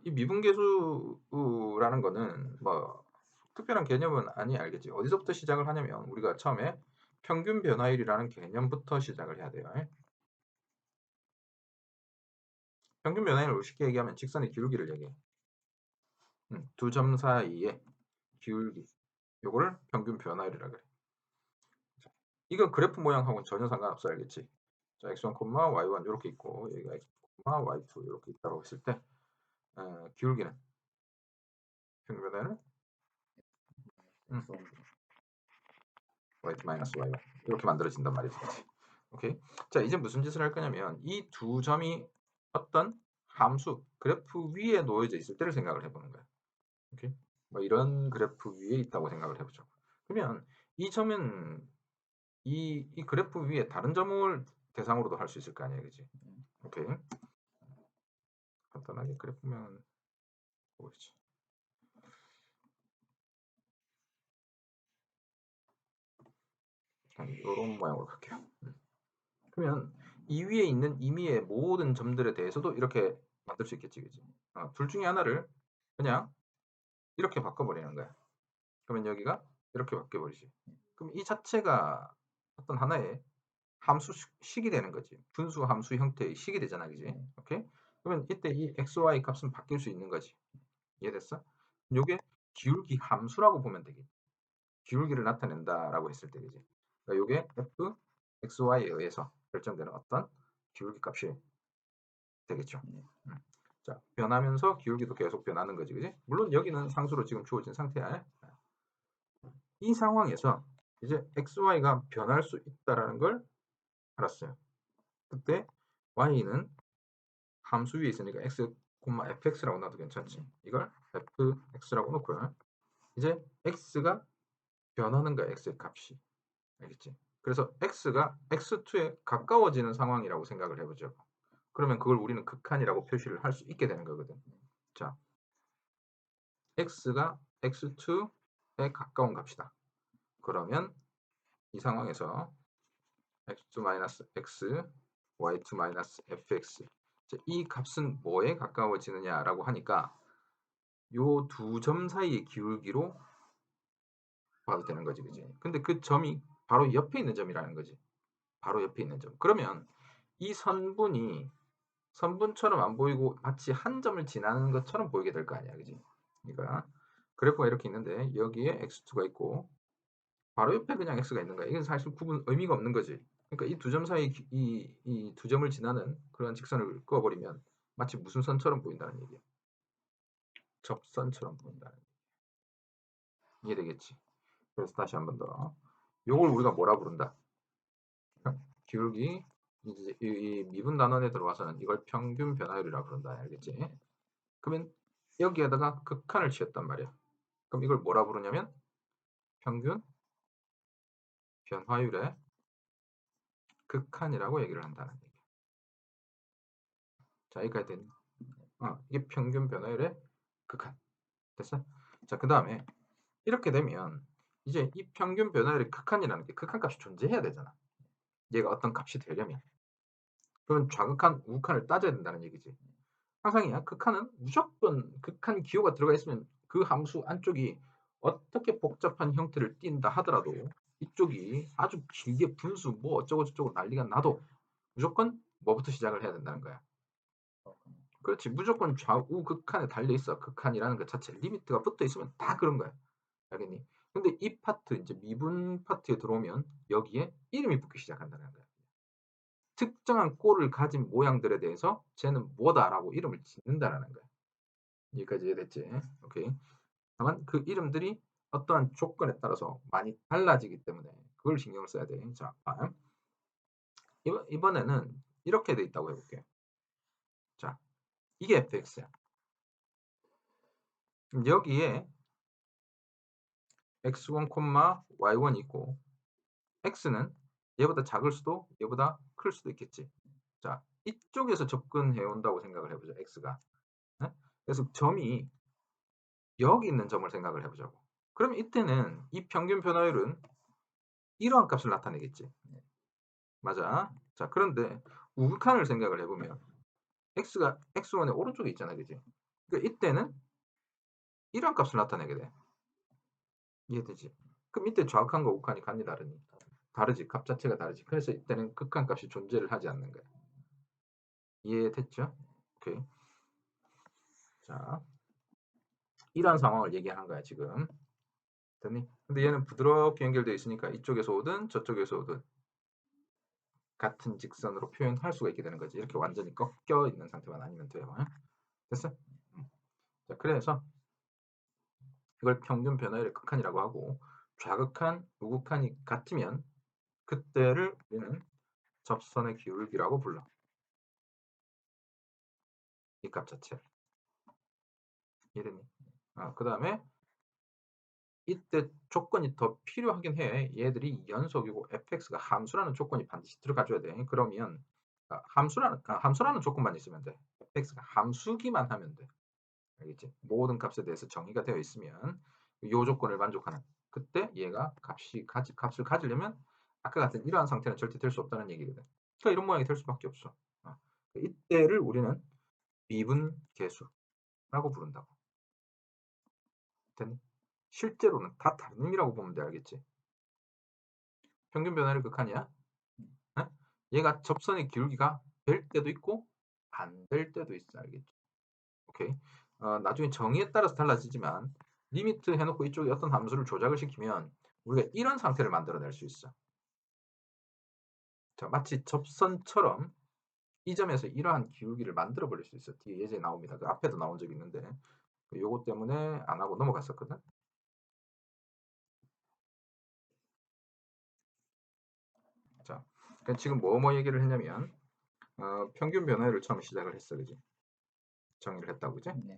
이 미분계수라는 거는 뭐 특별한 개념은 아니 알겠지. 어디서부터 시작을 하냐면 우리가 처음에 평균 변화율이라는 개념부터 시작을 해야 돼요. 평균 변화율을 쉽게 얘기하면 직선의 기울기를 얘기해. 두 점 사이의 기울기. 요거를 평균 변화율이라 그래. 이건 그래프 모양하고는 전혀 상관없어 알겠지. 자, x1, y1 이렇게 있고 여기가 x, y2 이렇게 있다고 했을 때 기울기는 평균 변화율은 y2 마이너스 y1 이렇게 만들어진단 말이지. 오케이. 자, 이제 무슨 짓을 할 거냐면 이 두 점이 어떤 함수, 그래프 위에 놓여져 있을 때를 생각을 해보는 거야. 오케이. 뭐 이런 그래프 위에 있다고 생각을 해보죠. 그러면 이 점은 이 그래프 위에 다른 점을 대상으로도 할 수 있을 거 아니야, 그지? 오케이. 간단하게 그래프면 보이지. 이런 모양으로 갈게요. 그러면 이 위에 있는 임의의 모든 점들에 대해서도 이렇게 만들 수 있겠지, 그지? 둘 중에 하나를 그냥 이렇게 바꿔버리는 거야. 그러면 여기가 이렇게 바뀌어버리지. 그럼 이 자체가 어떤 하나의 함수식이 되는 거지. 분수 함수 형태의 식이 되잖아, 그지? 오케이? 그러면 이때 이 x, y 값은 바뀔 수 있는 거지. 이해됐어? 요게 기울기 함수라고 보면 되겠지. 기울기를 나타낸다라고 했을 때, 그지? 그러니까 요게 f, x, y에 의해서 결정되는 어떤 기울기 값이 되겠죠. 자, 변하면서 기울기도 계속 변하는 거지, 그지? 물론 여기는 상수로 지금 주어진 상태야. 이 상황에서 이제 xy가 변할 수 있다라는 걸 알았어요. 그때 y는 함수 위에 있으니까 x, fx라고 놔도 괜찮지. 이걸 fx라고 놓고요. 이제 x가 변하는 거야, x의 값이. 알겠지? 그래서 x가 x2에 가까워지는 상황이라고 생각을 해보죠. 그러면 그걸 우리는 극한이라고 표시를 할 수 있게 되는 거거든. 자, x가 x2에 가까운 값이다. 그러면 이 상황에서 x2-x, y2-fx 이 값은 뭐에 가까워지느냐라고 하니까 요 두 점 사이의 기울기로 봐도 되는 거지, 그지? 근데 그 점이 바로 옆에 있는 점이라는 거지. 바로 옆에 있는 점. 그러면 이 선분이 선분처럼 안 보이고 마치 한 점을 지나는 것처럼 보이게 될 거 아니야, 그지? 그러니까 그래프가 이렇게 있는데 여기에 x2가 있고 바로 옆에 그냥 x가 있는 거야. 이건 사실 구분 의미가 없는 거지. 그러니까 이 두 점 사이 이 두 점을 지나는 그런 직선을 그어버리면 마치 무슨 선처럼 보인다는 얘기야. 접선처럼 보인다는 얘기. 이해되겠지? 그래서 다시 한 번 더. 요걸 우리가 뭐라 부른다? 기울기 이제 이 미분 단원에 들어와서는 이걸 평균 변화율이라 부른다. 알겠지? 그러면 여기에다가 극한을 취했단 말이야. 그럼 이걸 뭐라 부르냐면 평균 변화율의 극한이라고 얘기를 한다는 얘기야. 자, 여기까지 됐니? 이게 평균 변화율의 극한. 됐어? 자, 그 다음에 이렇게 되면 이제 이 평균 변화율의 극한이라는 게 극한값이 존재해야 되잖아. 얘가 어떤 값이 되려면. 그럼 좌극한, 우극한을 따져야 된다는 얘기지. 항상이야. 극한은 무조건 극한 기호가 들어가 있으면 그 함수 안쪽이 어떻게 복잡한 형태를 띈다 하더라도 이쪽이 아주 길게 분수 뭐 어쩌고 저쩌고 난리가 나도 무조건 뭐부터 시작을 해야 된다는 거야. 그렇지. 무조건 좌우 극한에 달려 있어. 극한이라는 것 자체 리미트가 붙어 있으면 다 그런 거야. 알겠니? 근데 이 파트 이제 미분 파트에 들어오면 여기에 이름이 붙기 시작한다는 거야. 특정한 꼴을 가진 모양들에 대해서 쟤는 뭐다라고 이름을 짓는다라는 거야. 여기까지 이해됐지? 오케이. 다만 그 이름들이 어떠한 조건에 따라서 많이 달라지기 때문에 그걸 신경을 써야 돼. 자, 이번에는 이렇게 돼 있다고 해볼게. 자, 이게 fx야. 그럼 여기에 x1, y1이 있고 x는 얘보다 작을 수도 얘보다 클 수도 있겠지. 자, 이쪽에서 접근해 온다고 생각을 해보죠. x가. 네? 그래서 점이 여기 있는 점을 생각을 해보자고. 그럼 이때는 이 평균 변화율은 이러한 값을 나타내겠지. 맞아. 자, 그런데 우극한을 생각을 해보면 x가 x1의 오른쪽에 있잖아, 그지? 그러니까 이때는 이런 값을 나타내게 돼. 이해되지? 그럼 이때 좌극한과 우극한이 간이 다르니? 다르지. 값 자체가 다르지. 그래서 이때는 극한값이 존재를 하지 않는 거야. 이해됐죠? 오케이. 자, 이러한 상황을 얘기하는 거야 지금. 됐니? 근데 얘는 부드럽게 연결되어 있으니까 이쪽에서 오든 저쪽에서 오든 같은 직선으로 표현할 수가 있게 되는 거지. 이렇게 완전히 꺾여 있는 상태만 아니면 돼요. 됐어? 자, 그래서 이걸 평균 변화율의 극한이라고 하고, 좌극한, 우극한이 같으면 그때를 우리는 접선의 기울기라고 불러. 이 값 자체. 이해됐니? 그 다음에 이때 조건이 더 필요하긴 해. 얘들이 연속이고 fx가 함수라는 조건이 반드시 들어가줘야 돼. 그러면 함수라는 조건만 있으면 돼. fx가 함수기만 하면 돼. 알겠지? 모든 값에 대해서 정의가 되어 있으면 이 조건을 만족하는, 그때 얘가 값을 가지려면 아까 같은 이러한 상태는 절대 될 수 없다는 얘기거든. 그러니까 이런 모양이 될 수밖에 없어. 이때를 우리는 미분계수라고 부른다고. 됐니? 실제로는 다 다른 의미라고 보면 돼. 알겠지? 평균 변화율 극한이야. 어? 얘가 접선의 기울기가 될 때도 있고 안 될 때도 있어. 알겠지? 오케이. 나중에 정의에 따라서 달라지지만 리미트 해놓고 이쪽에 어떤 함수를 조작을 시키면 우리가 이런 상태를 만들어낼 수 있어. 자, 마치 접선처럼 이 점에서 이러한 기울기를 만들어 버릴 수 있어. 뒤에 예제에 나옵니다. 그 앞에도 나온 적이 있는데 요거 때문에 안 하고 넘어갔었거든. 자, 그러니까 지금 뭐 얘기를 했냐면 평균 변화율을 처음 시작을 했어. 그지? 정의를 했다고. 그지? 네.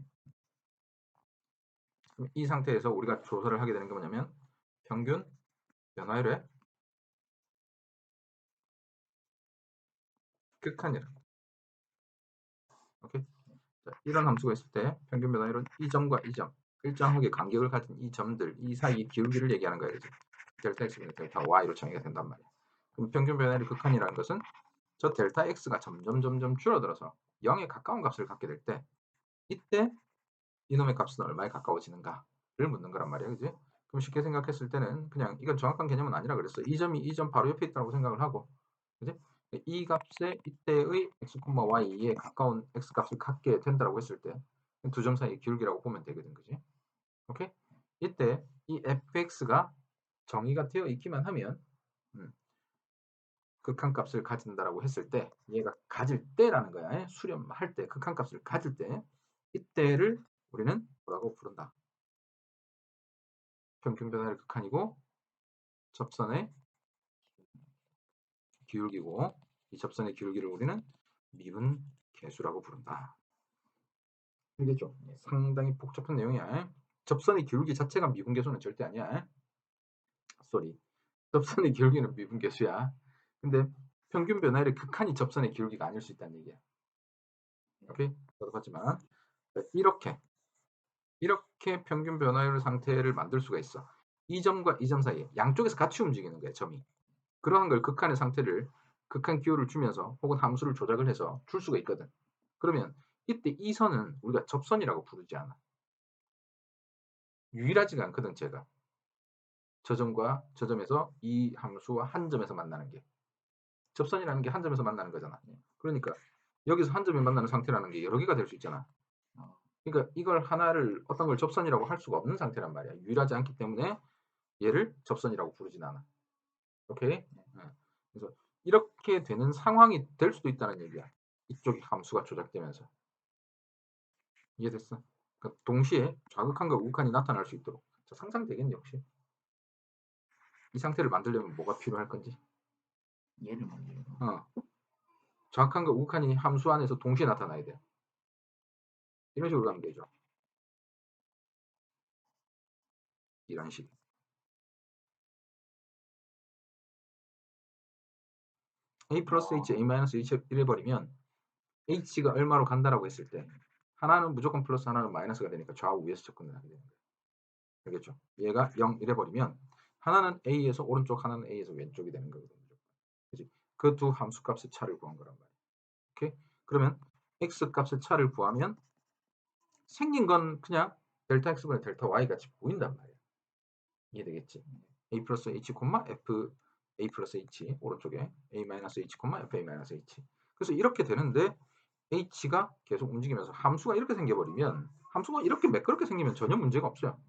그럼 이 상태에서 우리가 조사를 하게 되는 게 뭐냐면 평균 변화율의 극한이라. 오케이? 자, 이런 함수가 있을 때 평균 변화율은 이 점과 이 점, 일정하게 간격을 가진 이 점들, 이 사이의 기울기를 얘기하는 거야. 그지? 델타 x분의 델타 y로 정의가 된단 말이야. 그럼 평균 변화율의 극한이라는 것은 저 델타 x가 점점 줄어들어서 0에 가까운 값을 갖게 될 때 이때 이놈의 값은 얼마에 가까워지는가를 묻는 거란 말이야. 그지? 그럼 쉽게 생각했을 때는 그냥 이건 정확한 개념은 아니라 그랬어. 이 점이 이 점 바로 옆에 있다고 생각을 하고, 그지? 이 값에 이때의 x, y에 가까운 x 값을 갖게 된다고 했을 때 두 점 사이의 기울기라고 보면 되거든. 그지? 오케이? 이때 이 fx가 정의가 되어 있기만 하면 극한값을 가진다라고 했을 때 얘가 가질 때라는 거야. 수렴할 때 극한값을 가질 때 이때를 우리는 뭐라고 부른다. 평균 변화율 극한이고 접선의 기울기고 이 접선의 기울기를 우리는 미분 계수라고 부른다. 알겠죠? 상당히 복잡한 내용이야. 접선의 기울기 자체가 미분 계수는 절대 아니야. 쏘리. 접선의 기울기는 미분 계수야. 근데 평균 변화율의 극한이 접선의 기울기가 아닐 수 있다는 얘기야. 오케이? 저도 봤지만 이렇게 평균 변화율 상태를 만들 수가 있어. 이 점과 이 점 사이에 양쪽에서 같이 움직이는 거야, 점이. 그러한 걸 극한의 상태를 극한 기호를 주면서 혹은 함수를 조작을 해서 줄 수가 있거든. 그러면 이때 이 선은 우리가 접선이라고 부르지 않아. 유일하지가 않거든, 제가. 저 점과 저 점에서 이 함수와 한 점에서 만나는 게. 접선이라는 게 한 점에서 만나는 거잖아. 그러니까 여기서 한 점이 만나는 상태라는 게 여러 개가 될 수 있잖아. 그러니까 이걸 하나를 어떤 걸 접선이라고 할 수가 없는 상태란 말이야. 유일하지 않기 때문에 얘를 접선이라고 부르진 않아. 오케이? 그래서 이렇게 되는 상황이 될 수도 있다는 얘기야. 이쪽이 함수가 조작되면서. 이해됐어? 그러니까 동시에 좌극한과 우극한이 나타날 수 있도록. 자, 상상되겠니 혹시? 이 상태를 만들려면 뭐가 필요할 건지? 얘를 먼저. 좌극한과 우극한이 함수 안에서 동시에 나타나야 돼. 이런 식으로 가면 되죠. 이런 식. a 플러스 h, a 마이너스 h 이래버리면 h가 얼마로 간다라고 했을 때 하나는 무조건 플러스 하나는 마이너스가 되니까 좌우 위에서 접근을 하게 되는 거예요. 알겠죠? 얘가 0 이래버리면 하나는 a에서 오른쪽 하나는 a에서 왼쪽이 되는 거거든요. 그지? 그 두 함수 값의 차를 구한 거란 말이에요. 오케이? 그러면 x 값의 차를 구하면 생긴 건 그냥 델타 x분의 델타 y 같이 보인단 말이야. 이해되겠지? a 플러스 h, f a 플러스 h 오른쪽에 a 마이너스 h, f a 마이너스 h. 그래서 이렇게 되는데 h가 계속 움직이면서 함수가 이렇게 생겨버리면 함수가 이렇게 매끄럽게 생기면 전혀 문제가 없어요.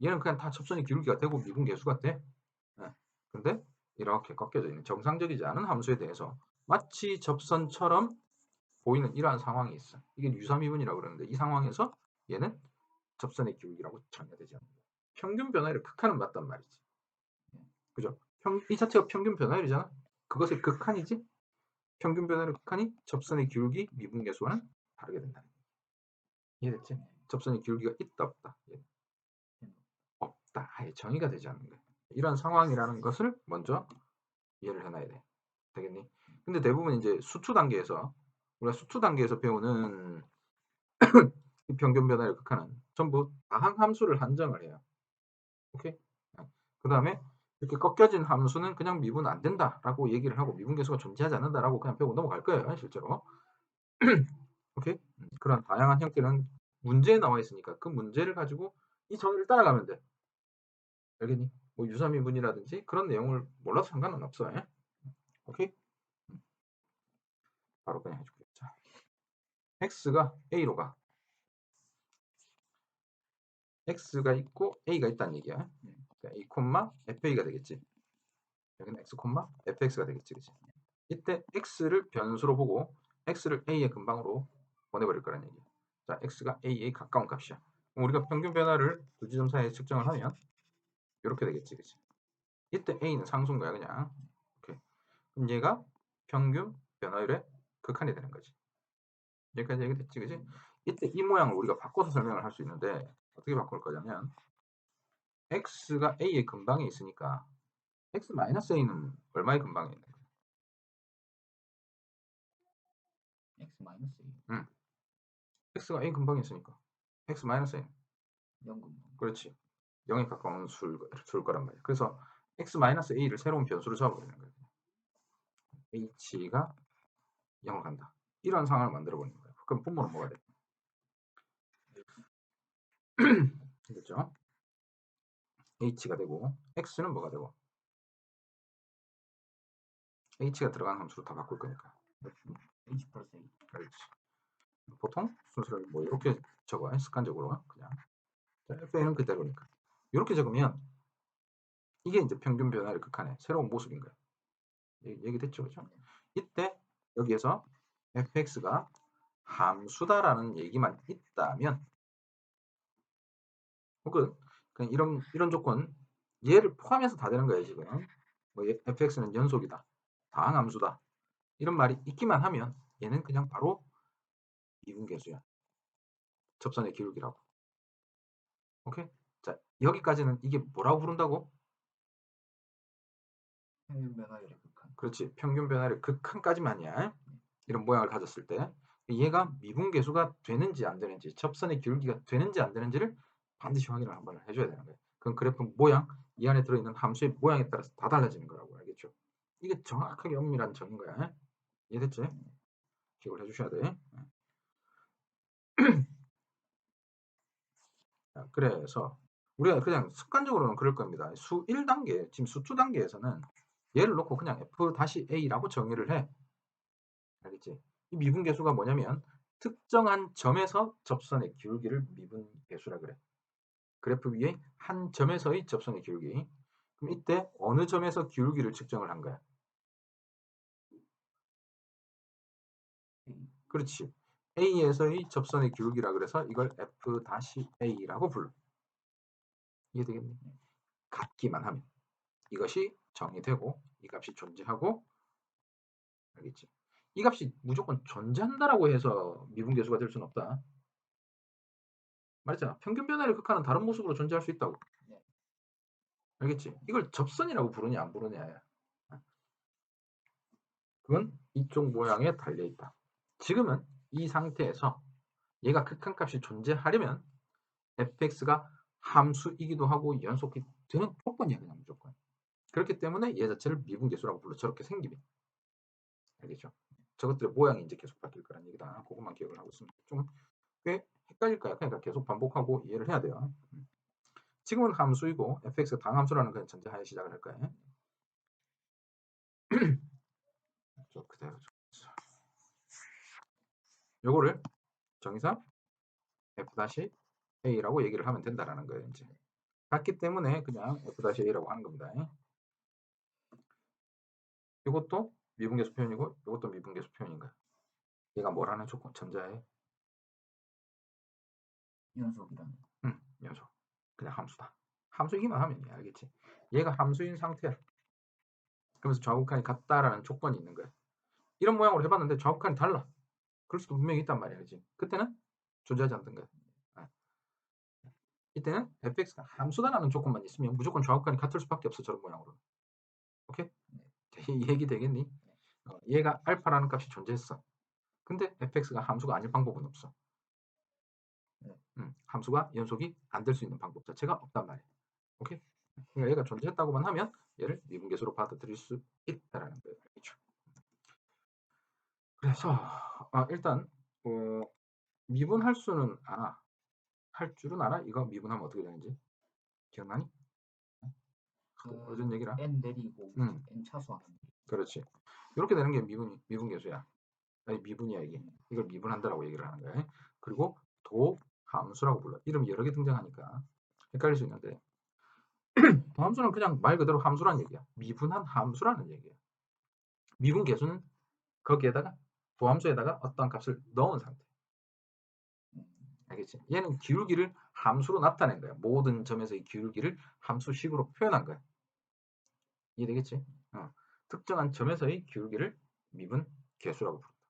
얘는 그냥 다 접선의 기울기가 되고 미분계수가 돼. 네. 근데 이렇게 꺾여져 있는 정상적이지 않은 함수에 대해서 마치 접선처럼 보이는 이러한 상황이 있어. 이게 유사미분이라고 그러는데 이 상황에서 얘는 접선의 기울기라고 정의되지 않는 거야. 평균 변화율의 극한은 맞단 말이지. 그죠? 이 자체가 평균 변화율이잖아. 그것의 극한이지. 평균 변화율의 극한이 접선의 기울기 미분계수와는 다르게 된다. 이해됐지? 접선의 기울기가 있다 없다. 없다. 아예 정의가 되지 않는 거야. 이런 상황이라는 것을 먼저 이해를 해놔야 돼. 되겠니? 근데 대부분 이제 수투 단계에서 우리가 수투 단계에서 배우는 이 평균 변화율 극한은 전부 다항 함수를 한정을 해요. 오케이? 그 다음에 이렇게 꺾여진 함수는 그냥 미분 안 된다라고 얘기를 하고 미분계수가 존재하지 않는다라고 그냥 배우고 넘어갈 거예요. 실제로. 오케이? 그런 다양한 형태는 문제에 나와 있으니까 그 문제를 가지고 이 정의를 따라가면 돼. 알겠니? 뭐 유사미분이라든지 그런 내용을 몰라도 상관은 없어. 오케이? 바로 그냥 해줄게. 자, x가 a로 가. x가 있고 a가 있다는 얘기야. 그러니까 a, fa가 되겠지. 여기는 x, fx가 되겠지. 그치? 이때 x를 변수로 보고 x를 a의 근방으로 보내버릴 거란 얘기야. 자, x가 a에 가까운 값이야. 그럼 우리가 평균 변화를 두 지점 사이에 측정을 하면 이렇게 되겠지. 그치? 이때 a는 상수인 거야. 그냥. 오케이. 그럼 얘가 평균 변화율의 극한이 되는 거지. 여기까지 얘기됐지. 그치? 이때 이 모양을 우리가 바꿔서 설명을 할 수 있는데 어떻게 바꿀 거냐면 x가 a의 근방에 있으니까 x-a는 얼마의 근방에 있는 거야? x-a 응. x가 a 근방에 있으니까 x-a. 0 근방. 그렇지. 0에 가까운 수일 거란 말이야. 그래서 x-a를 새로운 변수로 잡아버리는 거야. h가 0을 간다. 이런 상황을 만들어 버리는 거야. 그럼 분모는 뭐가 돼? 됐죠? h가 되고 x는 뭐가 되고 h가 들어간 함수로 다 바꿀 거니까. h 플러스 a. 그렇지. 보통 순서를 뭐 이렇게 적어요. 습관적으로 그냥 fa는 그대로니까. 이렇게 적으면 이게 이제 평균 변화를 극한의 새로운 모습인 거야. 얘기됐죠, 그죠? 이때 여기에서 fx가 함수다라는 얘기만 있다면 혹은 그냥 이런 조건 얘를 포함해서 다 되는 거예요 지금. 뭐 fx는 연속이다, 다항함수다 이런 말이 있기만 하면 얘는 그냥 바로 미분계수야. 접선의 기울기라고. 오케이? 자, 여기까지는 이게 뭐라고 부른다고? 평균 변화율의 극한. 그렇지. 평균 변화를 극한까지만이야. 이런 모양을 가졌을 때 얘가 미분계수가 되는지 안 되는지, 접선의 기울기가 되는지 안 되는지를 반드시 확인을 한번 해줘야 되는 거예요. 그럼 그래프 모양, 이 안에 들어있는 함수의 모양에 따라서 다 달라지는 거라고. 알겠죠? 이게 정확하게 엄밀한 정인 거야. 이해됐지? 기억을 해주셔야 돼. 자, 그래서 우리가 그냥 습관적으로는 그럴 겁니다. 수 1단계, 지금 수 2단계에서는 얘를 놓고 그냥 f-a라고 정의를 해. 알겠지? 이 미분계수가 뭐냐면 특정한 점에서 접선의 기울기를 미분계수라 그래. 그래프 위에 한 점에서의 접선의 기울기. 그럼 이때 어느 점에서 기울기를 측정을 한 거야? 그렇지. A에서의 접선의 기울기라 그래서 이걸 f-a라고 불러. 이해되겠니? 같기만 하면. 이것이 정의되고 이 값이 존재하고, 알겠지? 이 값이 무조건 존재한다라고 해서 미분계수가 될 수는 없다. 말했잖아. 평균 변화를 극한은 다른 모습으로 존재할 수 있다고. 알겠지? 이걸 접선이라고 부르냐 안 부르냐야. 그건 이쪽 모양에 달려있다. 지금은 이 상태에서 얘가 극한값이 존재하려면 fx가 함수이기도 하고 연속이 되는 조건이야. 그냥 무조건. 그렇기 때문에 얘 자체를 미분계수라고 불러. 저렇게 생기면. 알겠죠? 저것들의 모양이 이제 계속 바뀔 거란 얘기다. 그것만 기억을 하고 있으면 좀 꽤 헷갈릴 거야. 그러니까 계속 반복하고 이해를 해야 돼요. 지금은 함수이고 fx가 당함수라는 그냥 전제하에 시작을 할 거예요. 그대로 요거를 정의사 f-a라고 얘기를 하면 된다라는 거예요. 이제 같기 때문에 그냥 f-a라고 하는 겁니다. 이것도 미분계수 표현이고 이것도 미분계수 표현인 거야. 얘가 뭐라는 조건 전제하에 연속이라는. 연속. 그냥 함수다. 함수이기만 하면 알겠지. 얘가 함수인 상태야. 그러면서 좌우극한이 같다라는 조건이 있는 거야. 이런 모양으로 해봤는데 좌우극한이 달라. 그럴 수도 분명히 있단 말이야. 그치? 그때는 존재하지 않던 거야. 이때는 fx가 함수다라는 조건만 있으면 무조건 좌우극한이 같을 수밖에 없어. 저런 모양으로. 오케이? 이 얘기 되겠니? 얘가 알파라는 값이 존재했어. 근데 fx가 함수가 아닐 방법은 없어. 함수가 연속이 안 될 수 있는 방법 자체가 없단 말이야. 오케이? 그러니까 얘가 존재했다고만 하면 얘를 미분계수로 받아들일 수 있다라는 거예요. 그렇죠? 그래서 일단 미분할 수는 알아. 할 줄은 알아? 이거 미분하면 어떻게 되는지 기억나니? 어전 얘기라. n 내리고 n 차수하는. 그렇지. 이렇게 되는 게 미분계수야. 아니 미분이야 이게. 이걸 미분한다라고 얘기를 하는 거야. 그리고 도함수라고 불러. 이름이 여러 개 등장하니까 헷갈릴 수 있는데 도함수는 그냥 말 그대로 함수라는 얘기야. 미분한 함수라는 얘기야. 미분계수는 거기에다가 도함수에다가 어떠한 값을 넣은 상태. 알겠지? 얘는 기울기를 함수로 나타낸 거야. 모든 점에서의 기울기를 함수식으로 표현한 거야. 이해되겠지? 특정한 점에서의 기울기를 미분 계수라고 부른다.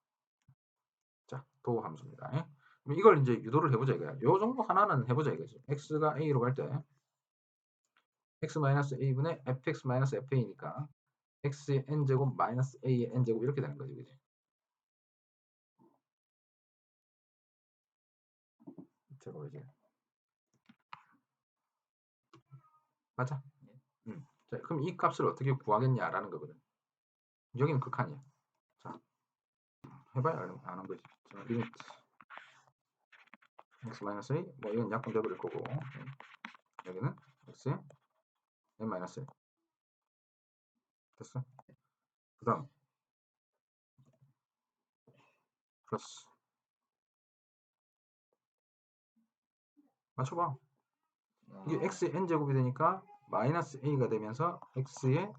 자, 도함수입니다. 그럼 이걸 이제 유도를 해보자 이거야. 요 정도 하나는 해보자 이거지. x가 a로 갈 때 x-a분의 fx-fa니까 x의 n제곱 마이너스 a의 n제곱 이렇게 되는 거지. 그지? 제곱이지. 맞아? 자, 그럼 이 값을 어떻게 구하겠냐라는 거거든. 여기는 극한이야. 자, 해봐야 아는 거지. 자, 리미트 x-a 뭐 이건 약분되버릴 거고 여기는 x n-1 됐어? 그 다음 플러스 맞춰봐. 이게 x의 n제곱이 되니까 마이너스 a가 되면서 x의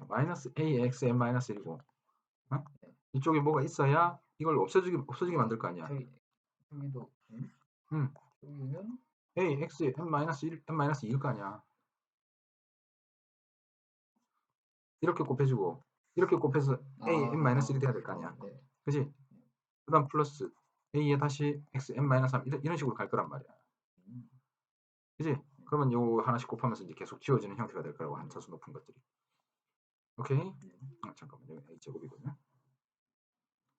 마이너스 a의 x n-1이고 이쪽에 뭐가 있어야 이걸 없어지게 만들 거 아니야. 여기도 여기는 a x n-1 n-2일 거 아니야. 이렇게 곱해주고 이렇게 곱해서 a n-1이 돼야 될 거 아니야. 그지? 그 다음 플러스 a에 다시 x n-3 이런 식으로 갈 거란 말이야. 그지? 그러면 요 하나씩 곱하면서 이제 계속 지워지는 형태가 될 거라고 한차수 높은 것들이. 오케이? 잠깐만 여기 a제곱이거든요.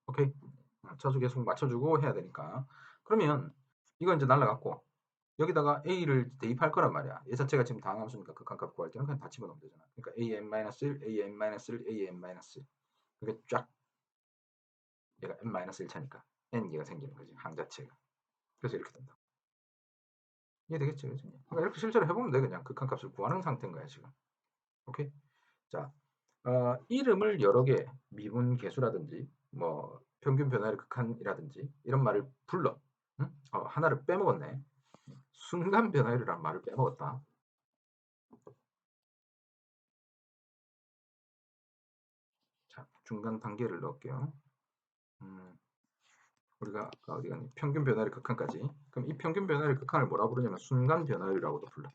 오케이? 차수 계속 맞춰주고 해야 되니까. 그러면 이거 이제 날라갔고 여기다가 a를 대입할 거란 말이야. 얘 자체가 지금 당함수니까 극한값 구할 때는 그냥 다 집어넣으면 되잖아. 그러니까 a-n-1, a-n-1, a-n-1 이게 쫙 얘가 n-1차니까 n개가 생기는 거지. 항 자체가. 그래서 이렇게 된다. 이해되겠지? 그치? 그러니까 이렇게 실제로 해보면 돼. 그냥 극한값을 구하는 상태인 거야 지금. 오케이? 자, 이름을 여러 개 미분 계수라든지 뭐 평균 변화의 극한이라든지 이런 말을 불러. 응? 하나를 빼먹었네. 순간 변화율이라는 말을 빼먹었다. 자, 중간 단계를 넣을게요. 우리가 아까 어디 갔니? 평균 변화율 극한까지. 그럼 이 평균 변화율 극한을 뭐라고 부르냐면 순간 변화율이라고도 불러.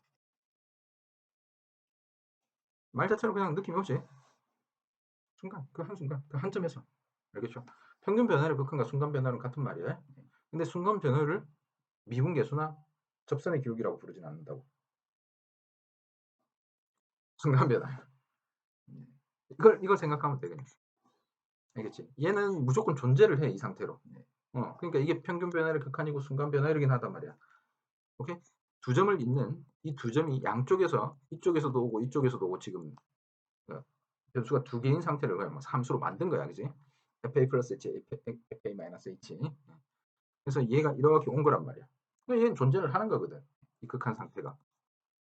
말 자체로 그냥 느낌이 오지. 순간, 그 한순간, 그 한 점에서. 알겠죠? 평균 변화율 극한과 순간 변화율은 같은 말이에요. 근데 순간 변화율을 미분 계수나 접선의 기울기라고 부르진 않는다고. 순간 변화율. 이걸 생각하면 돼, 그냥. 알겠지? 얘는 무조건 존재를 해, 이 상태로. 그러니까 이게 평균 변화율 극한이고 순간 변화율이긴 하단 말이야. 오케이? 두 점을 잇는 이 두 점이 양쪽에서 이쪽에서도 오고 이쪽에서도 오고 지금 변수가 두 개인 상태를 그냥 뭐 함수로 만든 거야, 그지? fa 플러스 h, fa 마이너스 h. 그래서 얘가 이렇게 온 거란 말이야. 그러니까 얘는 존재를 하는 거거든. 이 극한 상태가.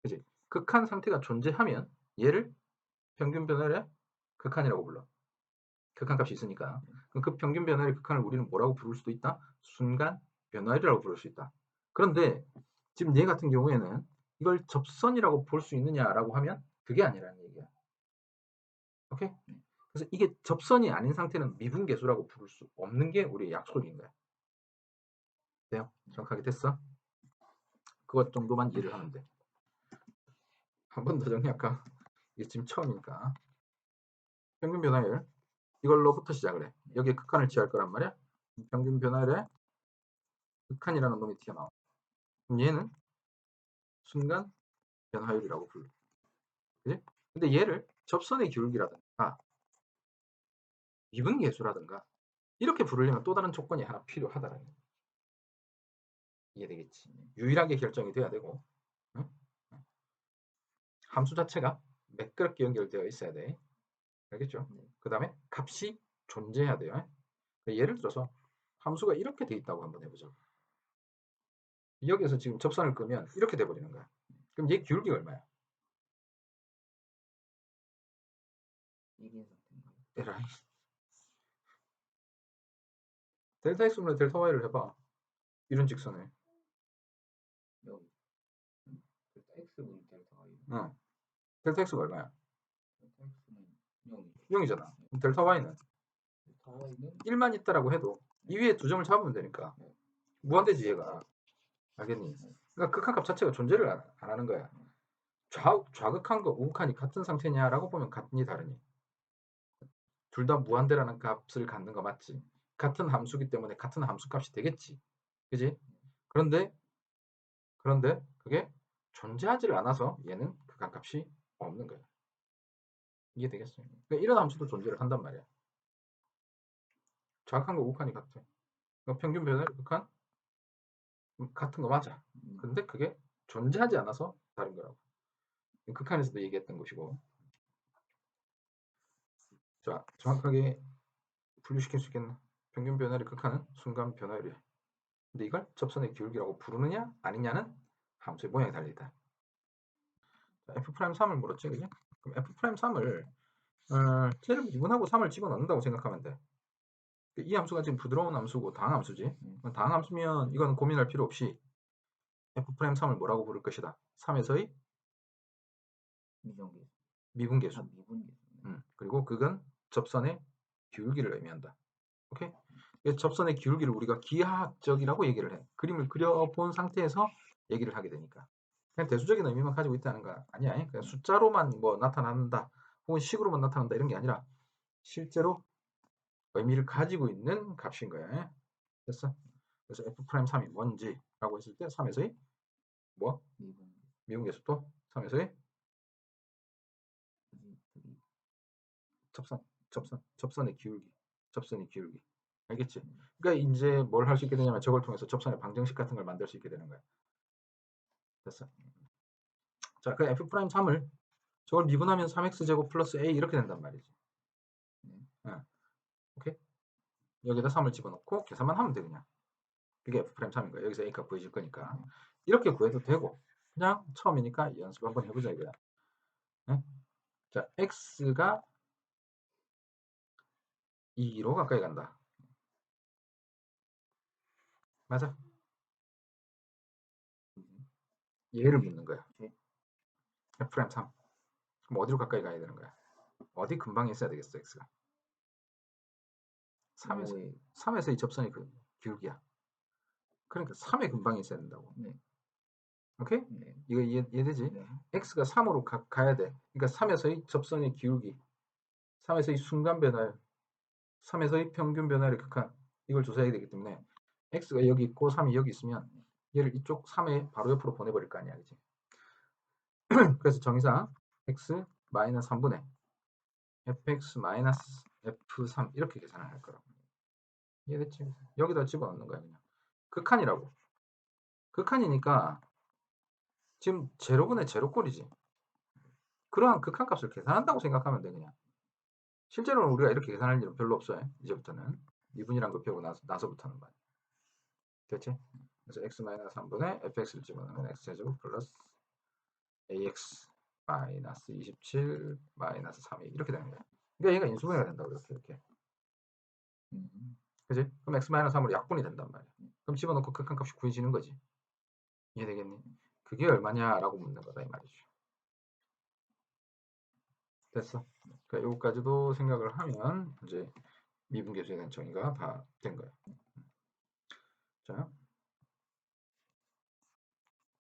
그지? 극한 상태가 존재하면 얘를 평균 변화율의 극한이라고 불러. 극한값이 있으니까. 그럼 그 평균 변화율의 극한을 우리는 뭐라고 부를 수도 있다? 순간 변화율이라고 부를 수 있다. 그런데 지금 얘 같은 경우에는 이걸 접선이라고 볼 수 있느냐라고 하면 그게 아니라는 얘기야. 오케이? 그래서 이게 접선이 아닌 상태는 미분계수라고 부를 수 없는 게 우리의 약속인 거야. 돼요? 정확하게 됐어? 그것 정도만 이해를 하면 돼. 한 번 더 정리할까? 이게 지금 처음이니까. 평균 변화율 이걸로부터 시작을 해. 여기에 극한을 취할 거란 말이야. 평균 변화율에 극한이라는 놈이 튀어나와. 그럼 얘는 순간 변화율이라고 불러. 그지? 근데 얘를 접선의 기울기라든가 미분계수라든가 이렇게 부르려면 또 다른 조건이 하나 필요하다라는 거야. 이해되겠지? 유일하게 결정이 돼야 되고, 응? 함수 자체가 매끄럽게 연결되어 있어야 돼. 알겠죠? 그 다음에 값이 존재해야 돼요. 예를 들어서 함수가 이렇게 돼 있다고 한번 해보죠. 여기에서 지금 접선을 끄면 이렇게 돼버리는 거야. 그럼 얘 기울기가 얼마야? 1인 상태인가요? 에라이. 델타 x분의 델타 y를 해봐. 이런 직선에. 여기 델타 x분의 델타 y. 응. 델타 x가 얼마야? 델타 x는 0이. 0이잖아. 그럼 델타 y는 델타 y는 1만 있다라고 해도 이 위에 두 점을 잡으면 되니까 무한대지 얘가. 알겠니? 그러니까 극한값 자체가 존재를 안 하는 거야. 좌극한과 우극한이 같은 상태냐라고 보면 같니 다르니? 둘 다 무한대라는 값을 갖는 거 맞지? 같은 함수기 때문에 같은 함수값이 되겠지. 그지? 그런데 그게 존재하지를 않아서 얘는 극한값이 없는 거야. 이해되겠어요? 그러니까 이런 함수도 존재를 한단 말이야. 좌극한과 우극한이 같아. 그러니까 평균 변화율 극한 같은 거 맞아. 근데 그게 존재하지 않아서 다른 거라고. 극한에서도 얘기했던 것이고. 자, 정확하게 분류시킬 수 있겠나? 평균 변화율의 극한은 순간 변화율이야. 근데 이걸 접선의 기울기라고 부르느냐 아니냐는 함수의 모양이 달리다. F'3을 물었지, 그지? 그럼 F'3을 쟤를 미분하고 3을 집어넣는다고 생각하면 돼. 이 함수가 지금 부드러운 함수고 다항함수지. 다항함수면 이거는 고민할 필요 없이 F'3을 뭐라고 부를 것이다. 3에서의 미정계. 미분계수. 미분계수. 그리고 그건 접선의 기울기를 의미한다. 오케이? 접선의 기울기를 우리가 기하학적이라고 얘기를 해. 그림을 그려본 상태에서 얘기를 하게 되니까. 그냥 대수적인 의미만 가지고 있다는 거 아니야. 그냥 숫자로만 뭐 나타난다, 혹은 식으로만 나타난다 이런 게 아니라 실제로 의미를 가지고 있는 값인 거야. 됐어? 그래서 F'3이 뭔지라고 했을 때 3에서의 뭐? 미분계수도 3에서의 접선의 기울기. 알겠지? 그러니까 이제 뭘 할 수 있게 되냐면 저걸 통해서 접선의 방정식 같은 걸 만들 수 있게 되는 거야. 됐어? 자, 그 F'3을 저걸 미분하면 3x제곱 플러스 a 이렇게 된단 말이지. 오케이? 여기다 3을 집어넣고 계산만 하면 돼 그냥. 그게 F'3인 거야. 여기서 a값 구해질 거니까. 이렇게 구해도 되고 그냥 처음이니까 연습 한번 해보자 이거야. 네? 자, x가 2로 가까이 간다. 맞아? 얘를 묻는 거야. F'3. 그럼 어디로 가까이 가야 되는 거야? 어디 근방에 있어야 되겠어, x가? 3에서 이 접선이 그 기울기야. 그러니까 3의 근방에 있어야 된다고. 오케이? 이거 이해되지? x가 3으로 가야 돼. 그러니까 3에서의 접선의 기울기, 3에서의 순간 변화율, 3에서의 평균 변화율의 극한, 이걸 조사해야 되기 때문에 x가 여기 있고 3이 여기 있으면 얘를 이쪽 3의 바로 옆으로 보내버릴 거 아니야, 그치? 그래서 정의상 x 마이너스 3분의 fx 마이너스 f3 이렇게 계산을 할 거라고. 이해됐지? 여기다 집어넣는 거야 그냥. 극한이라고. 극한이니까 지금 제로분의 제로꼴이지. 그러한 극한값을 계산한다고 생각하면 돼 그냥. 실제로는 우리가 이렇게 계산할 일은 별로 없어요. 이제부터는 미분이란 거 배우고 나서부터는 말이야. 됐지? 그래서 x-3분의 fx를 집어넣으면 x제곱 플러스 ax 마이너스 27 마이너스 3이 이렇게 되는 거야. 그러니까 얘가 인수분해가 된다고 이렇게. 그지? 그럼 x-3으로 약분이 된단 말이야. 그럼 집어넣고 극한값이 구해지는 거지. 이해되겠니? 그게 얼마냐라고 묻는 거다 이 말이죠. 됐어. 그러니까 요거까지도 생각을 하면 이제 미분계수에 대한 정의가 다 된 거야. 자,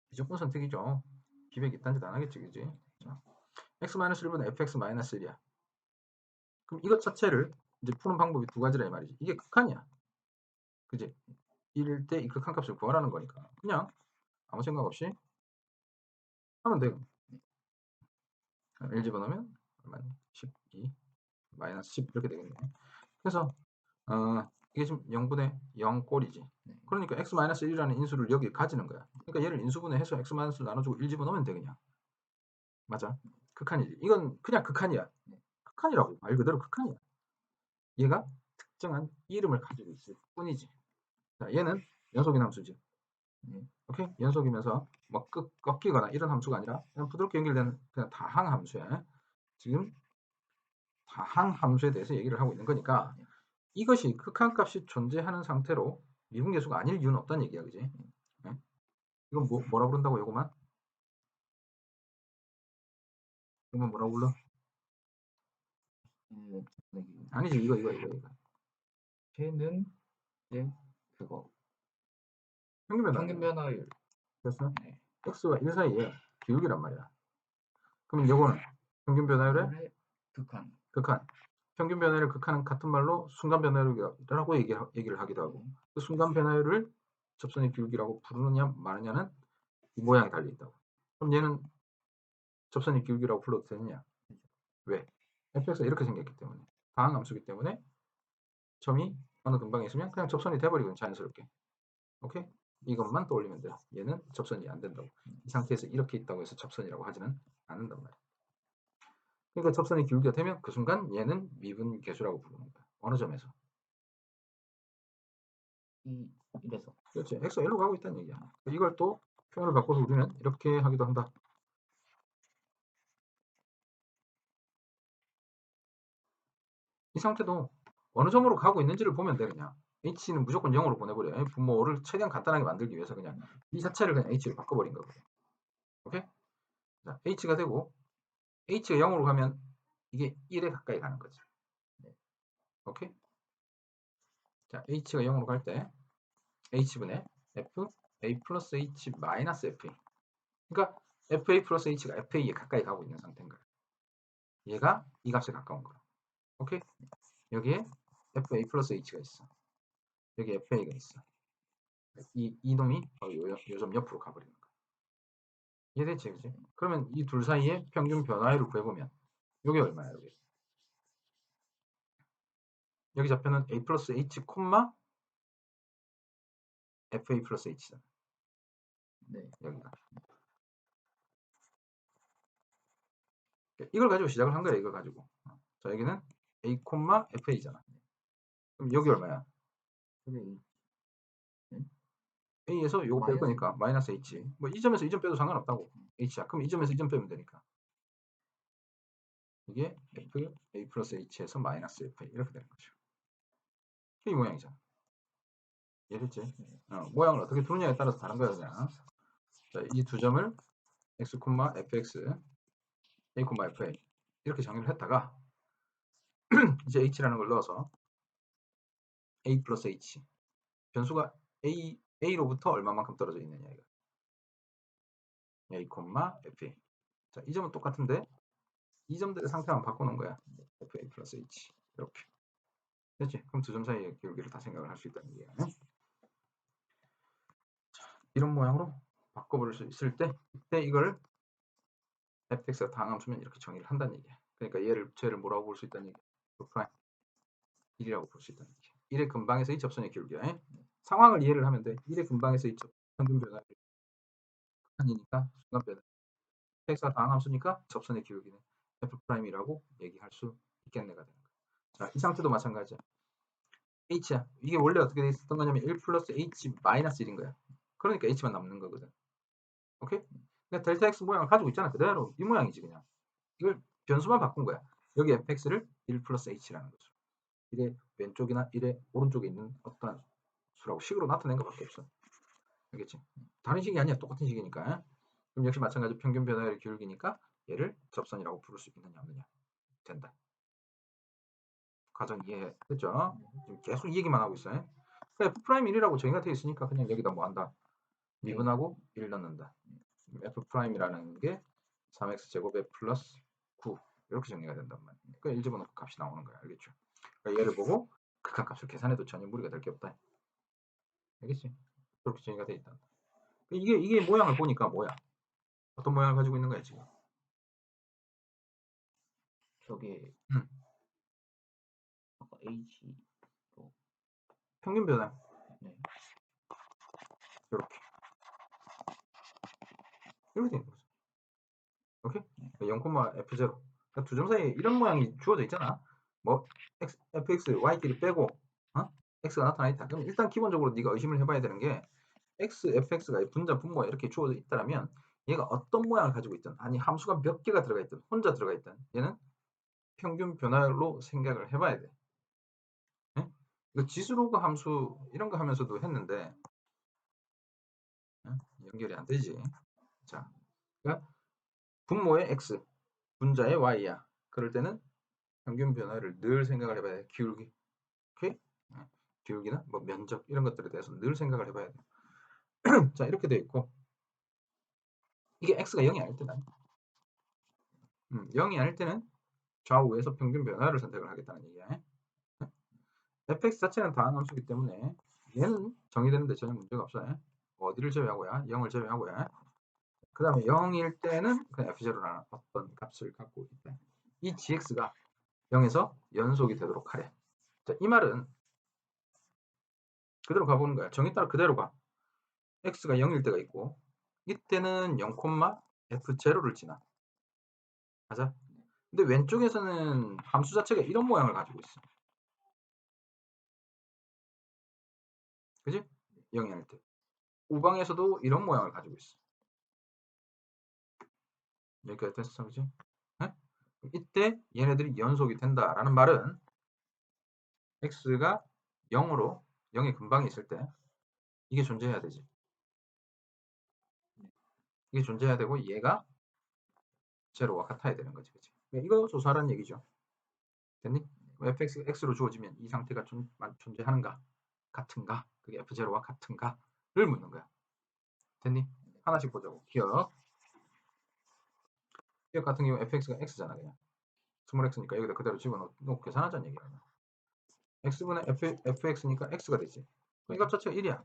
비정분 선택이죠. 기백 이딴 짓 안 하겠지, 그지? 자, x-1은 fx-1이야. 그럼 이것 자체를 이제 푸는 방법이 두 가지라 이 말이지. 이게 극한이야. 그지? 이럴 때 이 극한값을 구하라는 거니까. 그냥 아무 생각 없이 하면 돼요. 1 집어넣으면 얼마니? 12 마이너스 10 이렇게 되겠네. 그래서 이게 지금 0분의 0 꼴이지. 그러니까 x-1이라는 인수를 여기 가지는 거야. 그러니까 얘를 인수분해해서 x-를 나눠주고 1 집어넣으면 돼 그냥. 맞아. 극한이지. 이건 그냥 극한이야. 극한이라고. 말 그대로 극한이야. 얘가 특정한 이름을 가지고 있을 뿐이지. 자, 얘는 연속인 함수지. 오케이? 연속이면서 뭐 꺾이거나 이런 함수가 아니라 그냥 부드럽게 연결되는 그냥 다항 함수야. 지금 다항 함수에 대해서 얘기를 하고 있는 거니까 이것이 극한값이 존재하는 상태로 미분계수가 아닐 이유는 없다는 얘기야, 그지? 네? 이건 뭐라 부른다고 요거만? 이건 뭐라고 불러? 아니지, 이거. 걔는 이제 그거 평균 변화. 평균 변화율. 됐어? 네. x와 1 사이에 기울기란 말이야. 그럼 요거는 평균 변화율의 극한. 평균 변화율 극한은 같은 말로 순간 변화율이라고 얘기를 하기도 하고 그 순간 변화율을 접선의 기울기라고 부르느냐 마느냐는 이 모양이 달려 있다고. 그럼 얘는 접선의 기울기라고 불러도 되느냐? 왜? fx가 이렇게 생겼기 때문에 다항 함수기 때문에 점이 어느 근방에 있으면 그냥 접선이 돼버리거든 자연스럽게. 오케이? 이것만 떠올리면 돼요. 얘는 접선이 안 된다고. 이 상태에서 이렇게 있다고 해서 접선이라고 하지는 않는단 말이야. 그러니까 접선의 기울기가 되면 그 순간 얘는 미분 계수라고 부르는 거야. 어느 점에서? 이래서. 그렇지. x가 1로 가고 있다는 얘기야. 이걸 또 표현을 바꿔서 우리는 이렇게 하기도 한다. 이 상태도 어느 점으로 가고 있는지를 보면 돼 그냥. h는 무조건 0으로 보내버려. 분모를 최대한 간단하게 만들기 위해서 그냥 이 자체를 그냥 h로 바꿔버린 거거든. 오케이? 자, h가 되고 h가 0으로 가면 이게 1에 가까이 가는 거지. 오케이? 자, h가 0으로 갈 때 h분의 f a 플러스 h 마이너스 fa. 그러니까 fa 플러스 h가 fa에 가까이 가고 있는 상태인 거야. 얘가 이 값에 가까운 거야. 오케이? 여기에 fa 플러스 h가 있어. 여기 fa가 있어. 이놈이 요 점 옆으로 가버리는 거야. 이해됐지, 그지? 그러면 이 둘 사이의 평균 변화율을 구해보면 이게 얼마야, 여기? 여기 좌표는 a 플러스 h 콤마 fa 플러스 h잖아. 네. 여기가. 이걸 가지고 시작을 한 거야, 이걸 가지고. 자, 여기는 a 콤마 fa잖아. 그럼 여기 얼마야? a에서 요거 뺄 거니까 마이너스 h. 뭐 이 점에서 이 점 빼도 상관없다고. h야. 그럼 이 점에서 이 점 빼면 되니까. 이게 f a 플러스 h에서 마이너스 fa 이렇게 되는 거죠. 이 모양이잖아. 이해됐지? 모양을 어떻게 두느냐에 따라서 다른 거야 그냥. 자, 이 두 점을 x, fx, a, fa 이렇게 정의를 했다가 이제 h라는 걸 넣어서 a 플러스 h 변수가 a로부터 얼마만큼 떨어져 있느냐 이거. a, fa. 자, 이 점은 똑같은데 이 점들의 상태만 바꾸는 거야. fa 플러스 h 이렇게. 됐지? 그럼 두 점 사이의 기울기를 다 생각을 할 수 있다는 얘기야. 이런 모양으로 바꿔버릴 수 있을 때 그때 이걸 fx가 다항함수면 이렇게 정의를 한다는 얘기야. 그러니까 쟤를 뭐라고 볼 수 있다는 얘기야. 프라임 1이라고 볼 수 있다는 얘기야. 1의 근방에서의 접선의 기울기야. 상황을 이해를 하면 돼. 1의 근방에서의 평균 변화율이 극한이니까 순간 변화. fx가 다항함수니까 접선의 기울기는 f'이라고 얘기할 수 있겠네가 되는 거야. 자, 이 상태도 마찬가지야. h야. 이게 원래 어떻게 돼 있었던 거냐면 1 플러스 h 마이너스 1인 거야. 그러니까 h만 남는 거거든. 오케이? 그러니까 델타 x 모양을 가지고 있잖아. 그대로 이 모양이지 그냥. 이걸 변수만 바꾼 거야. 여기 fx를 1 플러스 h라는 거죠. 1의 왼쪽이나 1의 오른쪽에 있는 어떤 수라고 식으로 나타낸 것밖에 없어. 알겠지? 다른 식이 아니야. 똑같은 식이니까. 그럼 역시 마찬가지 평균 변화율의 기울기니까 얘를 접선이라고 부를 수 있느냐 없느냐. 된다. 과정 이해했죠? 지금 계속 이 얘기만 하고 있어요. F'1이라고 정의가 되어 있으니까 그냥 여기다 뭐 한다. 미분하고 1 넣는다. F'이라는 게 3x제곱에 플러스 9 이렇게 정리가 된단 말이에요. 그러니까 1 집어넣고 값이 나오는 거야. 알겠죠? 그러니까 얘를 보고 극한값을 계산해도 전혀 무리가 될 게 없다. 알겠지? 그렇게 정의가 되어 있다. 이게 모양을 보니까 뭐야? 어떤 모양을 가지고 있는 거야 지금? 저게 음, 아까 H 평균 변화 네. 이렇게 이렇게 되는 거죠. 오케이? 0,f0 그러니까 두 점 사이에 이런 모양이 주어져 있잖아. 뭐 fx, y끼리 빼고 x가 나타나 있다. 그럼 일단 기본적으로 네가 의심을 해봐야 되는 게 x, fx가 분자, 분모가 이렇게 주어져 있다면 얘가 어떤 모양을 가지고 있든 아니 함수가 몇 개가 들어가 있든 혼자 들어가 있든 얘는 평균 변화율로 생각을 해봐야 돼. 예? 이거 지수로그 함수 이런 거 하면서도 했는데 연결이 안 되지. 자, 그러니까 분모의 x, 분자의 y야. 그럴 때는 평균 변화를 늘 생각을 해봐야 돼. 기울기, 오케이? 기울기나 뭐 면적 이런 것들에 대해서 늘 생각을 해봐야 돼. 자, 이렇게 돼 있고 이게 x가 0이 아닐 때는 0이 아닐 때는 좌우에서 평균 변화를 선택을 하겠다는 얘기야. fx 자체는 다한 함수이기 때문에 얘는 정의되는데 전혀 문제가 없어요. 어디를 제외하고야? 0을 제외하고야. 그 다음에 0일 때는 그냥 f0라는 어떤 값을 갖고 있다. 이 gx가 0에서 연속이 되도록 하래. 자, 이 말은 그대로 가보는 거야. 정의 따라 그대로 가. x가 0일 때가 있고 이때는 0,f0를 지나. 맞아? 근데 왼쪽에서는 함수 자체가 이런 모양을 가지고 있어. 그지? 0이 아닐 때. 우방에서도 이런 모양을 가지고 있어. 여기까지 됐어, 그지? 네? 이때 얘네들이 연속이 된다라는 말은 x가 0으로 0의 근방에 있을 때 이게 존재해야 되지. 이게 존재해야 되고 얘가 제로와 같아야 되는 거지, 그치? 이거 조사하라는 얘기죠. 됐니? fx가 x로 주어지면 이 상태가 존재하는가? 같은가? 그게 f0와 같은가?를 묻는 거야. 됐니? 하나씩 보자고. 기억 같은 경우 fx가 x잖아, 그냥. 스몰 x니까 여기다 그대로 집어넣고 계산하자는 얘기야. x분의 fx니까 x가 되지. 이 값 자체가 1이야.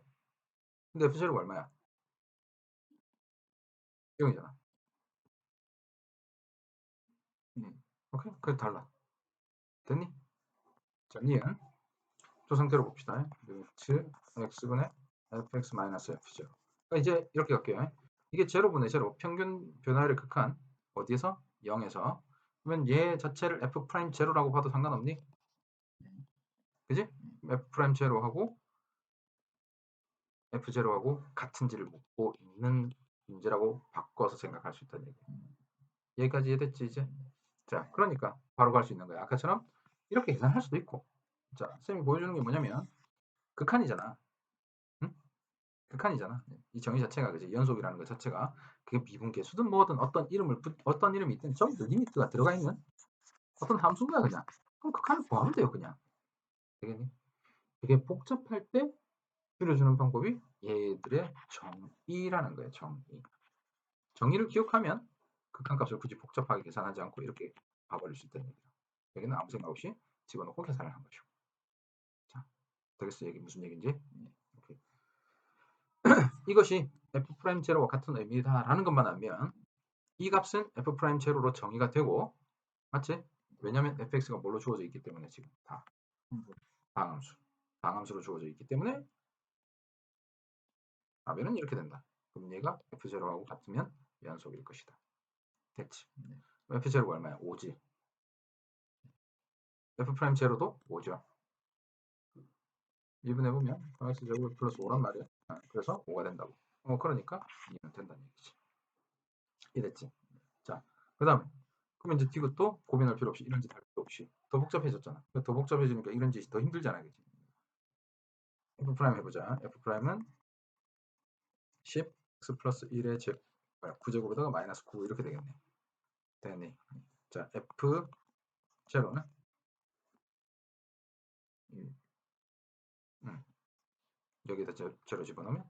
근데 f0가 얼마야? 0이잖아. 오케이? 그래 달라. 됐니? 자, 니은 저 상태로 봅시다. 루트 x분의 fx 마이너스 f0. 그러니까 이제 이렇게 갈게요. 이게 제로분의 제로, 평균 변화율의 극한 어디에서? 0에서. 그러면 얘 자체를 f 프라임 제로라고 봐도 상관없니? 그지? f 프라임 제로하고 f0하고 같은지를 묻고 있는 문제라고 바꿔서 생각할 수 있다는 얘기예요. 여기까지 이해됐지 이제? 자, 그러니까 바로 갈 수 있는 거야. 아까처럼 이렇게 계산할 수도 있고. 자, 쌤이 보여주는 게 뭐냐면 극한이잖아. 응? 극한이잖아. 이 정의 자체가 그지 연속이라는 것 자체가 그게 미분계수든 뭐든 어떤 이름이 있든 전부 리미트가 들어가 있는 어떤 함수인 거야 그냥. 그럼 극한을 구하면 돼요 그냥. 되겠니? 되게 복잡할 때 줄여주는 방법이 얘들의 정의라는 거예요. 정의. 정의를 기억하면 극한값을 굳이 복잡하게 계산하지 않고 이렇게 봐버릴 수 있다는 얘기죠. 여기는 아무 생각 없이 집어넣고 계산을 한 거죠. 자, 되겠어? 얘기 무슨 얘기인지? 오케이. 이것이 f'0와 같은 의미다라는 것만 알면 이 값은 f'0로 정의가 되고 맞지? 왜냐면 fx가 뭘로 주어져 있기 때문에 지금 방함수 방함수로 주어져 있기 때문에 답변은 이렇게 된다. 그럼 얘가 f0하고 같으면 연속일 것이다. 됐지? f0가 얼마야? 5지. f 프라임 제로도 5죠. 미분해보면 x 제곱 플러스 5란 말이야. 그래서 5가 된다고. 그러니까 이해는 된다는 얘기지. 이해됐지? 자, 그 다음에 그러면 이제 이것도 고민할 필요 없이 이런 짓 할 필요 없이 더 복잡해졌잖아. 더 복잡해지니까 이런 짓이 더 힘들잖아, 그지? f 프라임 해보자. f 프라임은 10 x 플러스 1의 9제곱에다가 마이너스 9 이렇게 되겠네. 됐니? 자, f 제로는 여기다 제로 집어넣으면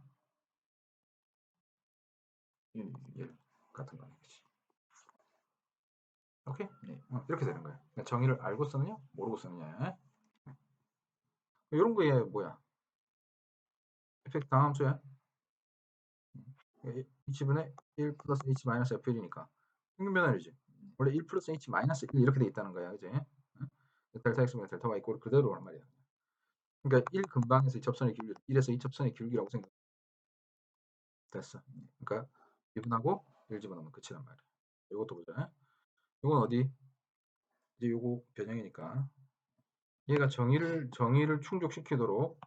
1 같은 거네, 그치? 오케이? 네. 이렇게 되는 거야. 정의를 알고 쓰느냐, 모르고 쓰느냐. 이런 거에 뭐야? fx 다함수야. 이 지분에 1 플러스 h 마이너스 f1이니까 평균 변화율이지. 원래 1 플러스 h 마이너스 1 이렇게 돼 있다는 거야, 그지? 델타 x분의 델타 y 꼴 그대로란 말이야. 그러니까 1 근방에서 이 접선의 길이 1에서 이 접선의 길이라고 생각. 됐어. 그러니까 미분하고 1 집어넣으면 끝이란 말이야. 이것도 보자. 이건 어디? 이제 요거 변형이니까 얘가 정의를 충족시키도록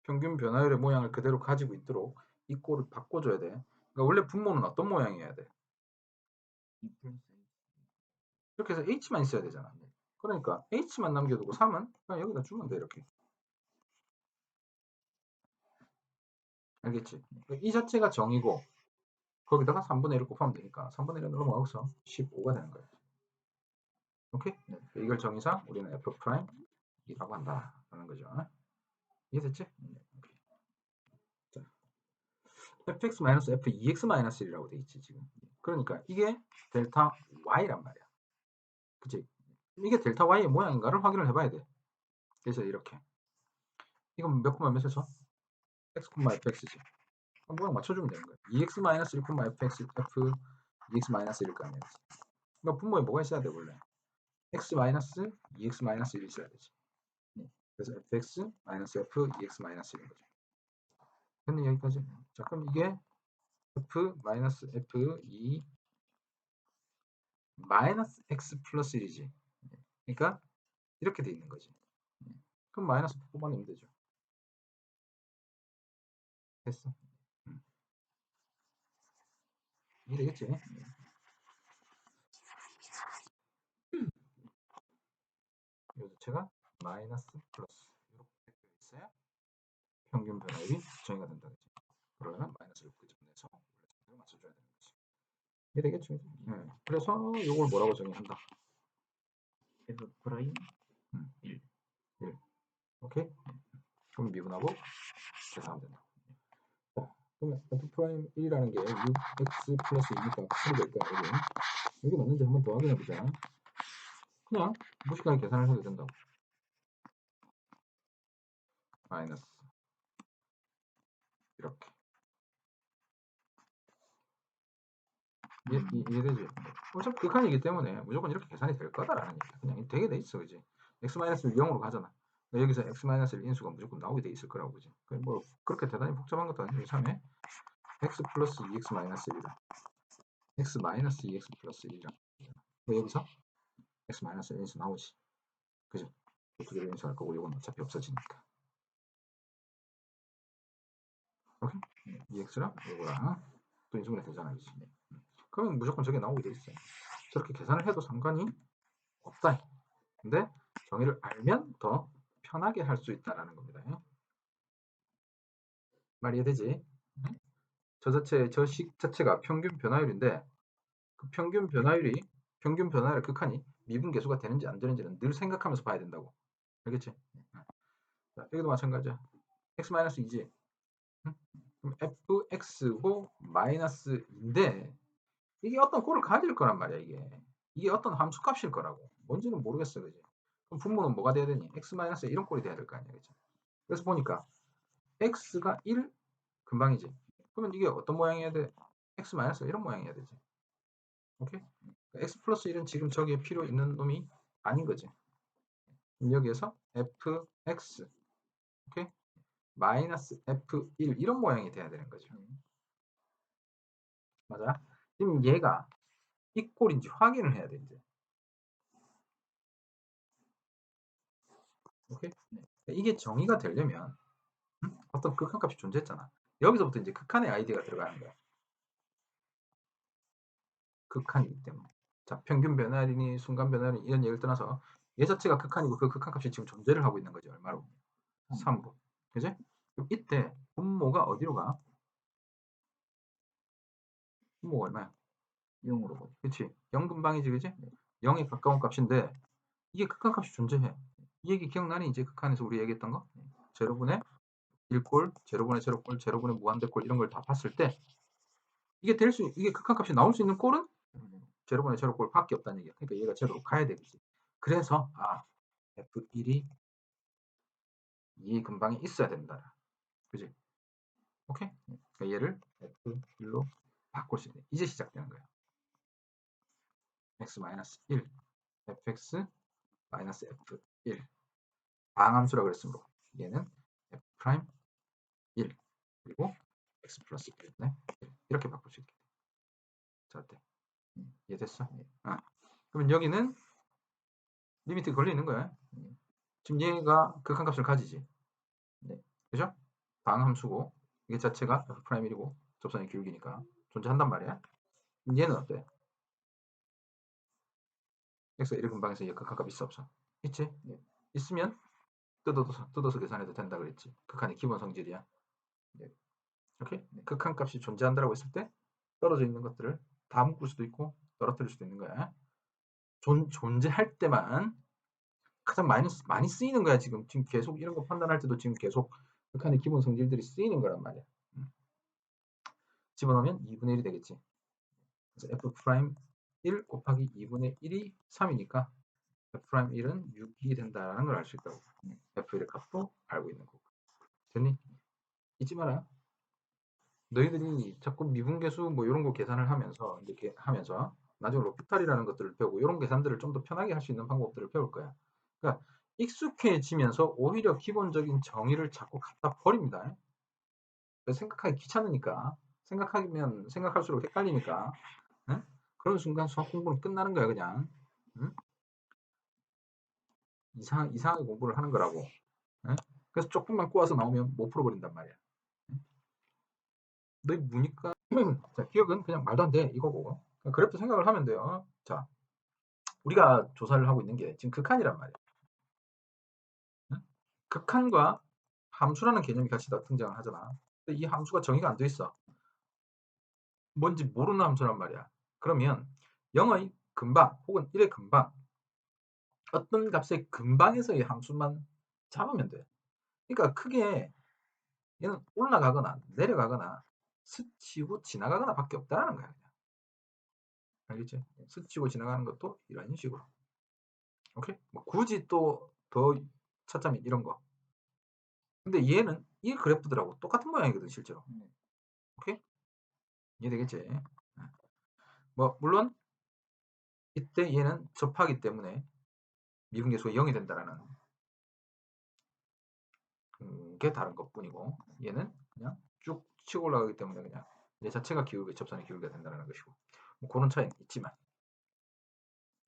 평균 변화율의 모양을 그대로 가지고 있도록 이 꼴을 바꿔줘야 돼. 그러니까 원래 분모는 어떤 모양이어야 돼? 2 플러스 이렇게 해서 h만 있어야 되잖아. 그러니까 h만 남겨두고 3은 그냥 여기다 주면 돼, 이렇게. 알겠지? 이 자체가 정의고 거기다가 3분의 1을 곱하면 되니까 3분의 1을 넘어가고서 15가 되는 거야. 오케이? 이걸 정의상 우리는 f'이라고 한다라는 거죠. 이해됐지? 오케이. 자, fx-f2x-1이라고 돼 있지 지금. 그러니까 이게 델타 y란 말이야. 그치? 이게 델타 y의 모양인가를 확인을 해봐야 돼. 그래서 이렇게. 이건 몇 콤마 몇에서? x, fx지. 모양 맞춰주면 되는 거야. 2x-1, f 2x-1일 거 아니야. 그러니까 분모에 뭐가 있어야 돼 원래? x-2x-1이 있어야 되지. 그래서 fx-f 2x-1인 거죠. 근데 여기까지. 자, 그럼 이게 f-f2 마이너스 x 플러스 1이지. 그러니까 이렇게 돼 있는 거지. 그럼 마이너스 뽑아내면 되죠. 됐어. 이해되겠지? 이 자체가 마이너스 플러스 이렇게 되어 있어야 평균 변화율이 정의가 된다. 그치? 그러면 마이너스를 끄집어내서 원래 상태로 맞춰줘야 되는 거지. 이해되겠죠? 그래서 이걸 뭐라고 정의한다? f 프라임 1. 오케이? 그럼 미분하고 계산하면 된다. 자, 그러면 f'1이라는 게 6x 플러스 2니까 풀이 될 거야, 여기. 여기 맞는지 한번 더 확인해 보자. 그냥 무식하게 계산을 해도 된다고. 마이너스 이렇게. 이해되지? 어차피 극한이기 때문에 무조건 이렇게 계산이 될 거다라는 얘기야. 그냥 되게 돼 있어, 그지? x-를 0으로 가잖아. 여기서 x-를 인수가 무조건 나오게 돼 있을 거라고, 그지? 뭐 그렇게 대단히 복잡한 것도 아니고 참에 x 플러스 2x 마이너스 1이다. x 마이너스 2x 플러스 1이라. 여기서 x 마이너스 1인수 나오지. 그죠? 두 개를 인수할 거고 이건 어차피 없어지니까. 오케이? 2x랑 이거랑 또 인수분해 되잖아, 그지? 그러면 무조건 저게 나오게 돼 있어요. 저렇게 계산을 해도 상관이 없다. 근데 정의를 알면 더 편하게 할 수 있다라는 겁니다. 말 이해되지? 저 식 자체가 평균 변화율인데 그 평균 변화율의 극한이 미분 계수가 되는지 안 되는지는 늘 생각하면서 봐야 된다고. 알겠지? 자, 여기도 마찬가지야. x-2지. 그럼 fx고 마이너스 2인데 이게 어떤 꼴을 가질 거란 말이야, 이게 어떤 함수 값일 거라고. 뭔지는 모르겠어, 그지? 그럼 분모는 뭐가 돼야 되니? x-에 이런 꼴이 돼야 될 거 아니야, 그지? 그래서 보니까 x가 1 금방이지. 그러면 이게 어떤 모양이어야 돼? x-가 이런 모양이어야 되지. 오케이? x 플러스 1은 지금 저기에 필요 있는 놈이 아닌 거지. 그럼 여기에서 fx, 오케이? 마이너스 f1 이런 모양이 돼야 되는 거죠. 맞아? 지금 얘가 이 꼴인지 확인을 해야 돼, 이제. 오케이? 네. 이게 정의가 되려면 어떤 극한값이 존재했잖아. 여기서부터 이제 극한의 아이디어가 들어가는 거야. 극한이기 때문에. 자, 평균 변화율이니 순간 변화율이니 이런 얘기를 떠나서 얘 자체가 극한이고 그 극한값이 지금 존재를 하고 있는 거지. 얼마로? 3분. 그지? 그럼 이때 분모가 어디로 가? 분모가 얼마야? 0으로 가죠. 그치? 0 근방이지, 그지? 네. 0에 가까운 값인데 이게 극한값이 존재해. 이 얘기 기억나니? 이제 극한에서 우리 얘기했던 거? 제로분의 1꼴, 제로분의 제로꼴, 제로분의 무한대꼴 이런 걸 다 봤을 때 이게 극한값이 나올 수 있는 꼴은 제로분의 제로꼴 밖에 없다는 얘기야. 그러니까 얘가 제로로 가야 되겠지. 그래서 F1이 이 근방에 있어야 된다. 그지? 오케이? 그러니까 얘를 F1로 바꿀 수 있네. 이제 시작되는 거야. x-1 fx-f1 방함수라고 그랬으므로 얘는 f' 1 그리고 x 플러스 1네 이렇게 바꿀 수 있게 돼. 자, 어때? 이해됐어? 그러면 여기는 리미트 걸려 있는 거야. 지금 얘가 극한값을 가지지. 네. 그죠? 방함수고 이게 자체가 f'1이고 접선이 기울기니까 존재한단 말이야. 얘는 어때? x가 1 근방에서 얘 극한값 있어 없어? 있지? 네. 있으면 뜯어서 계산해도 된다 그랬지. 극한의 기본 성질이야. 네. 오케이? 극한값이 존재한다라고 했을 때 떨어져 있는 것들을 다 묶을 수도 있고 떨어뜨릴 수도 있는 거야. 존재할 때만 가장 많이 쓰이는 거야. 지금 계속 이런 거 판단할 때도 지금 계속 극한의 기본 성질들이 쓰이는 거란 말이야. 집어넣으면 2분의 1이 되겠지. 그래서 f'1 곱하기 2분의 1이 3이니까 f'1은 6이 된다는 걸 알 수 있다고. f1의 값도 알고 있는 거고. 됐니? 잊지 마라. 너희들이 자꾸 미분계수 뭐 이런 거 계산을 하면서 이렇게 하면서 나중에 로피탈이라는 것들을 배우고 이런 계산들을 좀 더 편하게 할 수 있는 방법들을 배울 거야. 그러니까 익숙해지면서 오히려 기본적인 정의를 자꾸 갖다 버립니다. 생각하기 귀찮으니까 생각하면 생각할수록 헷갈리니까 응? 그런 순간 수학 공부는 끝나는 거야 그냥. 응? 이상하게 공부를 하는 거라고. 응? 그래서 조금만 꼬아서 나오면 못 풀어버린단 말이야. 응? 너희 무니까 자, 기억은 그냥 말도 안 돼 이거고 그래프 생각을 하면 돼요. 자, 우리가 조사를 하고 있는 게 지금 극한이란 말이야. 응? 극한과 함수라는 개념이 같이 등장을 하잖아. 근데 이 함수가 정의가 안 돼 있어. 뭔지 모르는 함수란 말이야. 그러면 0의 근방 혹은 1의 근방 어떤 값의 근방에서의 함수만 잡으면 돼. 그러니까 크게 얘는 올라가거나 내려가거나 스치고 지나가거나 밖에 없다는 거야. 그냥. 알겠지? 스치고 지나가는 것도 이런 식으로. 오케이? 뭐 굳이 또 더 찾자면 이런 거. 근데 얘는 이 그래프들하고 똑같은 모양이거든 실제로. 오케이? 이해되겠지? 뭐 물론 이때 얘는 접하기 때문에 미분계수가 0이 된다라는 게 다른 것뿐이고 얘는 그냥 쭉 치고 올라가기 때문에 그냥 얘 자체가 접선의 기울기가 된다는 것이고 뭐 그런 차이는 있지만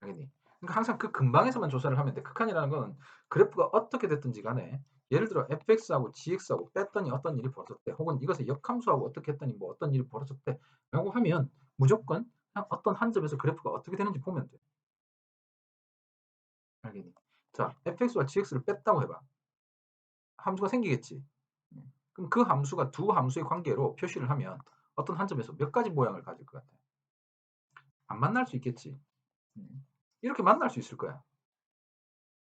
알겠니? 그러니까 항상 그 근방에서만 조사를 하면 돼. 극한이라는 건 그래프가 어떻게 됐든지 간에 예를 들어 fx하고 gx하고 뺐더니 어떤 일이 벌어졌대. 혹은 이것의 역함수하고 어떻게 했더니 뭐 어떤 일이 벌어졌대. 라고 하면 무조건 어떤 한 점에서 그래프가 어떻게 되는지 보면 돼. 알겠니? 자, fx와 gx를 뺐다고 해봐. 함수가 생기겠지. 그럼 그 함수가 두 함수의 관계로 표시를 하면 어떤 한 점에서 몇 가지 모양을 가질 것 같아. 안 만날 수 있겠지. 이렇게 만날 수 있을 거야.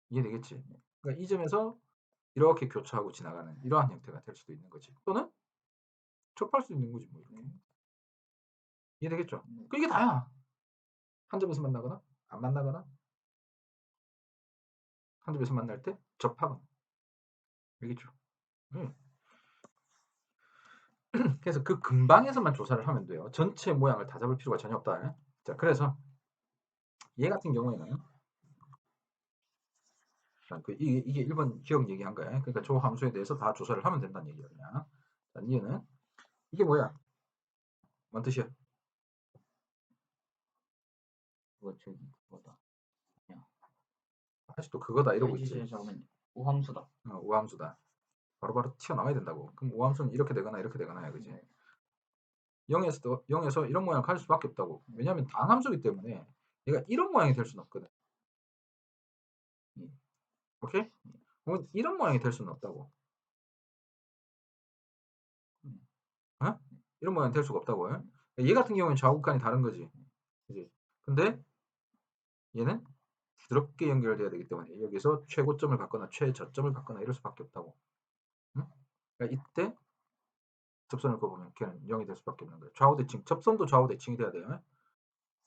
이해되겠지? 그러니까 이 점에서 이렇게 교차하고 지나가는 이러한 형태가 될 수도 있는 거지. 또는 접할 수 있는 거지 뭐 이렇게. 이해되겠죠? 이게 다야. 한 점에서 만나거나 안 만나거나 한 점에서 만날 때 접하거나. 알겠죠? 그래서 그 근방에서만 조사를 하면 돼요. 전체 모양을 다 잡을 필요가 전혀 없다. 자, 그래서 얘 같은 경우에는 이게 1번 기억 얘기한 거야. 그러니까 저 함수에 대해서 다 조사를 하면 된다는 얘기야. 그냥. 자, 얘는 이게 뭐야? 뭔 뜻이야? 그거 저기 그거다. 아직도 그거다 이러고 있지. 잡으면 우함수다. 우함수다. 바로바로 튀어나와야 된다고. 그럼 우함수는 이렇게 되거나 이렇게 되거나야, 그지? 네. 0에서 이런 모양을 가질 수밖에 없다고. 왜냐하면 단함수이기 때문에 얘가 이런 모양이 될 수는 없거든. 오케이? 그럼 이런 모양이 될 수는 없다고. 어? 이런 모양이 될 수가 없다고. 얘 같은 경우는 좌우극한이 다른 거지. 그지? 근데 얘는 부드럽게 연결돼야 되기 때문에 여기서 최고점을 갖거나 최저점을 갖거나 이럴 수밖에 없다고. 응? 그러니까 이때 접선을 그어보면 걔는 0이 될 수밖에 없는 거예요. 좌우대칭, 접선도 좌우대칭이 돼야 돼요.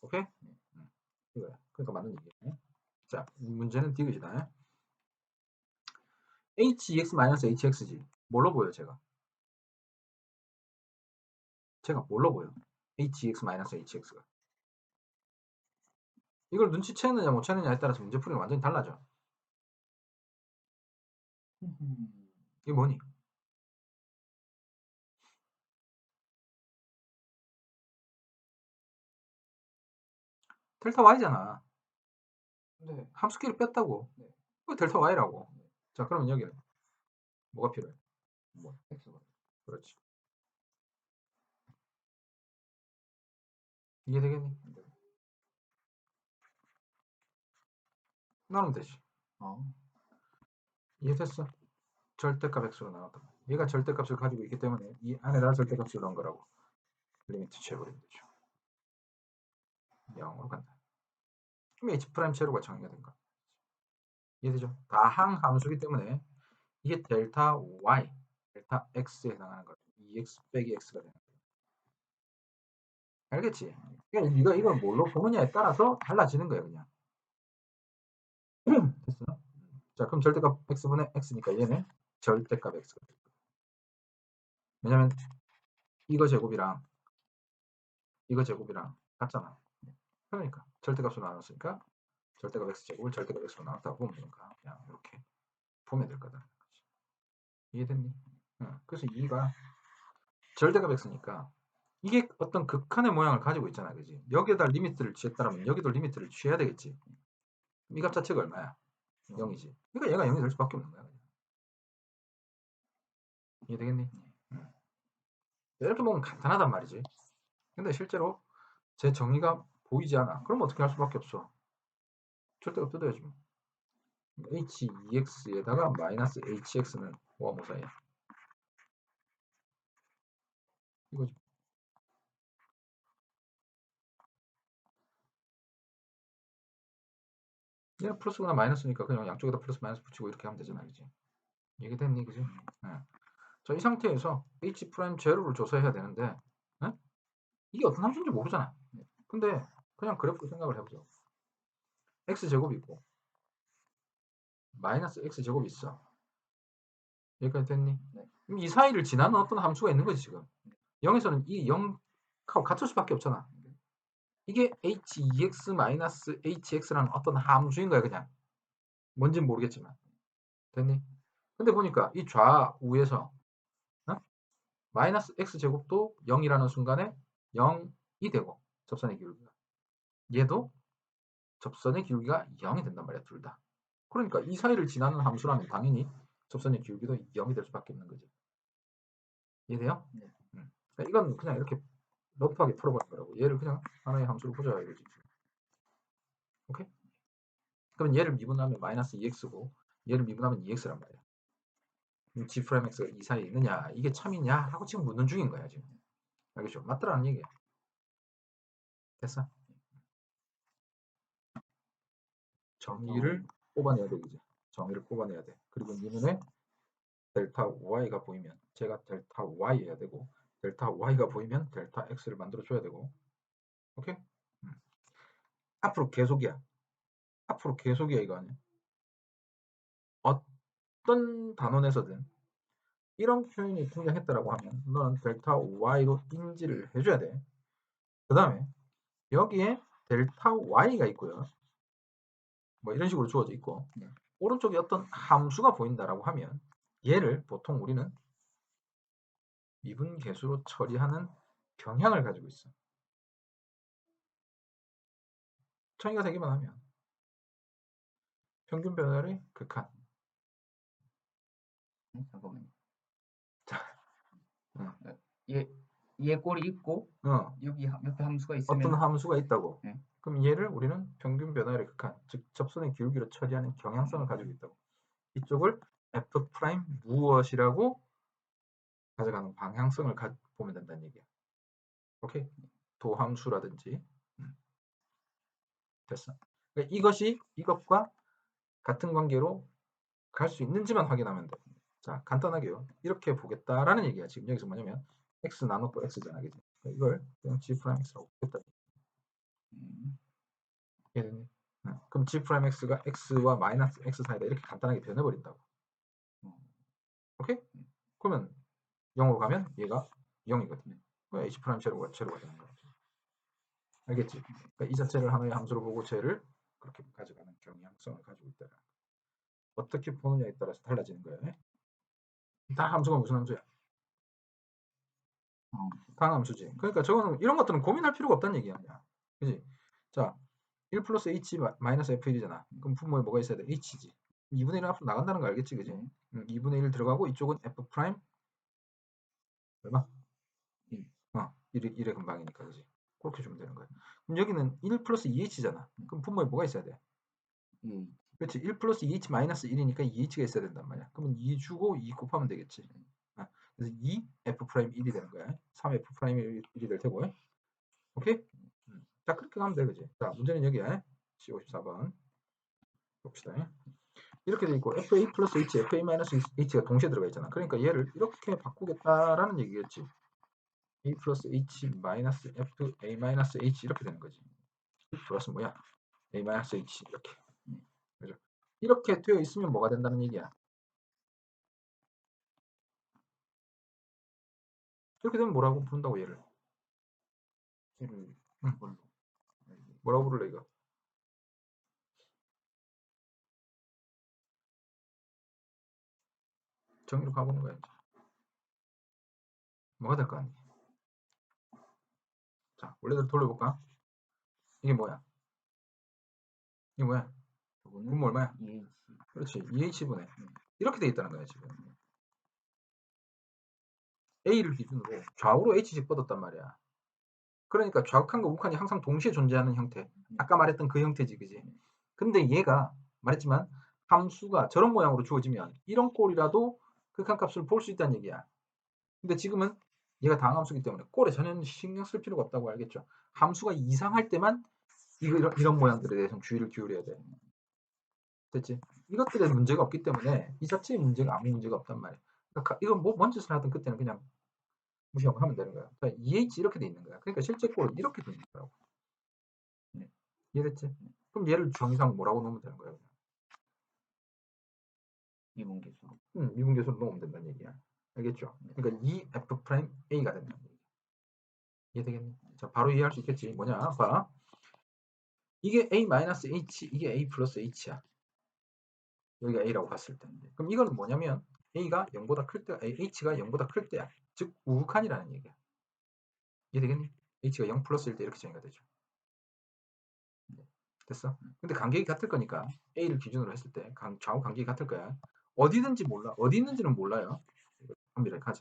오케이? 이거야. 그러니까 맞는 얘기예요. 자, 문제는 디귿이다. HEX-HXG. 뭘로 보여요, 제가? 제가 뭘로 보여? HEX-HX가. 이걸 눈치채느냐 못 채느냐에 따라서 문제풀이가 완전히 달라져. 이게 뭐니? 델타 Y잖아. 네. 함수끼리 뺐다고. 네. 그거 델타 Y라고. 자, 그러면 여기는 뭐가 필요해? 뭐 X가. 그렇지. 이해되겠니? 네. 나누면 되지. 이해됐어? 절대값 X로 나눴다. 얘가 절대값을 가지고 있기 때문에 이 안에다 절대값을 넣은 거라고. 리미트 취해버리면 되죠. 0으로 간다. 그럼 H' 제로가 정의가 된 거. 이해되죠? 다항 함수이기 때문에 이게 델타 Y, 델타 X에 해당하는 거죠. 2X 빼기 X가 되는 거예요. 알겠지? 그러니까 네가 이걸 뭘로 보느냐에 따라서 달라지는 거예요, 그냥. 됐어? 자, 그럼 절대값 X분의 X니까 얘는 절대값 X가 될 거예요. 왜냐면 이거 제곱이랑 이거 제곱이랑 같잖아. 그러니까 절대값으로 나눴으니까 절대값 X제곱을 절대값 X로 나눴다고 보면 되니까 그냥 이렇게 보면 될 거다. 이해됐니? 그래서 2가 절대값 X니까 이게 어떤 극한의 모양을 가지고 있잖아, 그지? 여기에다 리미트를 취했다면 여기도 리미트를 취해야 되겠지. 이 값 자체가 얼마야? 0이지. 그러니까 얘가 0이 될 수밖에 없는 거야. 이해되겠니? 이렇게 보면 간단하단 말이지. 근데 실제로 제 정의가 보이지 않아. 그럼 어떻게 할 수밖에 없어. 절대값 뜯어야지 뭐. HEX에다가 마이너스 HX는 뭐가 모사야? 이거지. 얘는 플러스거나 마이너스니까 그냥 양쪽에다 플러스 마이너스 붙이고 이렇게 하면 되잖아, 그지? 얘기됐니, 그지? 자, 이 상태에서 H' 제로를 조사해야 되는데, 이게 어떤 함수인지 모르잖아. 근데 그냥 그래프 생각을 해보죠. X제곱이 있고, 마이너스 X제곱이 있어. 여기까지 됐니? 네. 그럼 이 사이를 지나는 어떤 함수가 있는 거지, 지금. 0에서는 이 0하고 같을 수밖에 없잖아. 이게 HEX-HX라는 어떤 함수인 거야, 그냥. 뭔진 모르겠지만. 됐니? 근데 보니까 이 좌우에서 마이너스 x제곱도 0이라는 순간에 0이 되고 접선의 기울기가 얘도 접선의 기울기가 0이 된단 말이야, 둘 다. 그러니까 이 사이를 지나는 함수라면 당연히 접선의 기울기도 0이 될 수밖에 없는 거지. 이해돼요? 네. 그러니까 이건 그냥 이렇게 러프하게 풀어버린 거라고. 얘를 그냥 하나의 함수로 보자 이거지. 오케이? 그러면 얘를 미분하면 마이너스 2x고 얘를 미분하면 2x란 말이야. G'X가 이 사이에 있느냐, 이게 참이냐 하고 지금 묻는 중인 거야, 지금. 알겠죠? 맞더라는 얘기야. 됐어? 정의를 뽑아내야 돼, 이제. 정의를 뽑아내야 돼. 그리고 이 눈에 델타 Y가 보이면 제가 델타 Y 해야 되고, 델타 Y가 보이면 델타 X를 만들어 줘야 되고. 오케이? 앞으로 계속이야. 앞으로 계속이야, 이거 아니야. 어떤 단원에서든 이런 표현이 등장했다라고 하면 너는 델타 Y로 인지를 해줘야 돼. 그 다음에 여기에 델타 Y가 있고요. 뭐 이런 식으로 주어져 있고, 오른쪽에 어떤 함수가 보인다라고 하면 얘를 보통 우리는 미분계수로 처리하는 경향을 가지고 있어. 정의가 되기만 하면 평균 변화의 극한, 잠깐만요. 응. 얘 꼴이 있고 여기 옆에 함수가 어떤 있으면 함수가 있다고. 네. 그럼 얘를 우리는 평균 변화율의 극한, 즉 접선의 기울기로 처리하는 경향성을 가지고 있다고. 이쪽을 f 프라임 무엇이라고 가져가는 방향성을 보면 된다는 얘기야. 오케이? 도함수라든지. 됐어. 그러니까 이것이 이것과 같은 관계로 갈 수 있는지만 확인하면 돼. 자, 간단하게요. 이렇게 보겠다라는 얘기야. 지금 여기서 뭐냐면 x 나누고 x잖아, 그지? 이걸 그냥 g 프라임 x라고 보겠다. 이해됐니? 그럼 g 프라임 x가 x와 마이너스 x 사이다 이렇게 간단하게 변해버린다고. 오케이? 그러면 0으로 가면 얘가 0이거든요. h 프라임 제로가 되는 거야. 알겠지? 그러니까 이 자체를 하나의 함수로 보고 쟤를 그렇게 가져가는 경향성을 가지고 있다. 어떻게 보느냐에 따라서 달라지는 거예요. 다 함수가 무슨 함수야? 당함수지. 그러니까 저거는 이런 것들은 고민할 필요가 없다는 얘기야. 그지? 자, 1 플러스 h 마이너스 f1이잖아. 그럼 분모에 뭐가 있어야 돼? h지. 2분의 1은 앞으로 나간다는 거 알겠지? 그지? 2분의 1 들어가고 이쪽은 f 프라임 얼마? 1. 1의 근방이니까 그지? 그렇게 주면 되는 거야. 그럼 여기는 1 플러스 2h잖아. 그럼 분모에 뭐가 있어야 돼? 그렇지. 1 플러스 2h 마이너스 1이니까 2h가 있어야 된단 말이야. 그러면 2 주고 2 곱하면 되겠지. 그래서 2f 프라임 1이 되는 거야. 3f 프라임 1이 될 테고. 오케이? 자, 그렇게 가면 돼, 그지? 자, 문제는 여기야. C54번. 봅시다. 이렇게 돼 있고, fa 플러스 h, fa 마이너스 h가 동시에 들어가 있잖아. 그러니까 얘를 이렇게 바꾸겠다라는 얘기겠지. a 플러스 h 마이너스 fa 마이너스 h 이렇게 되는 거지. 플러스 뭐야? a 마이너스 h 이렇게. 그죠? 이렇게 되어 있으면 뭐가 된다는 얘기야? 이렇게 되면 뭐라고 부른다고 얘를? 뭐라고 부를래 이거? 정의로 가보는 거야. 뭐가 될 거 아니야? 자, 원래대로 돌려볼까? 이게 뭐야? 이게 뭐야? 분모 얼마야? 그렇지. 2h분의 이렇게 돼 있다는 거야 지금. a를 기준으로 좌우로 h씩 뻗었단 말이야. 그러니까 좌극한과 우극한이 항상 동시에 존재하는 형태. 아까 말했던 그 형태지, 그지? 근데 얘가 말했지만 함수가 저런 모양으로 주어지면 이런 꼴이라도 극한값을 볼 수 있다는 얘기야. 근데 지금은 얘가 당함수기 때문에 꼴에 전혀 신경 쓸 필요가 없다고 알겠죠? 함수가 이상할 때만 이런 모양들에 대해서 주의를 기울여야 돼. 됐지? 이것들에 문제가 없기 때문에 이 자체의 문제가 아무 문제가 없단 말이야. 그러니까 이건 뭐 뭔 짓을 하든 그때는 그냥 무시하고 하면 되는 거야. 그러니까 EH 이렇게 돼 있는 거야. 그러니까 실제 꼴은 이렇게 돼 있는 거라고. 이해됐지? 그럼 얘를 정의상 뭐라고 놓으면 되는 거야? 미분계수로. 미분계수로 놓으면 된다는 얘기야. 알겠죠? 그러니까 E F 프라임 A가 된다는 얘기야. 이해되겠니? 자, 바로 이해할 수 있겠지. 뭐냐? 봐. 이게 A 마이너스 H, 이게 A 플러스 H야. 여기가 A라고 봤을 때. 그럼 이거는 뭐냐면 A가 0보다 클 때, H가 0보다 클 때야. 즉 우극한이라는 얘기야. 이해되겠니? H가 0 플러스일 때 이렇게 정의가 되죠. 됐어? 근데 간격이 같을 거니까 A를 기준으로 했을 때 좌우 간격이 같을 거야. 어디든지 몰라. 어디 있는지는 몰라요. 한비를 가자.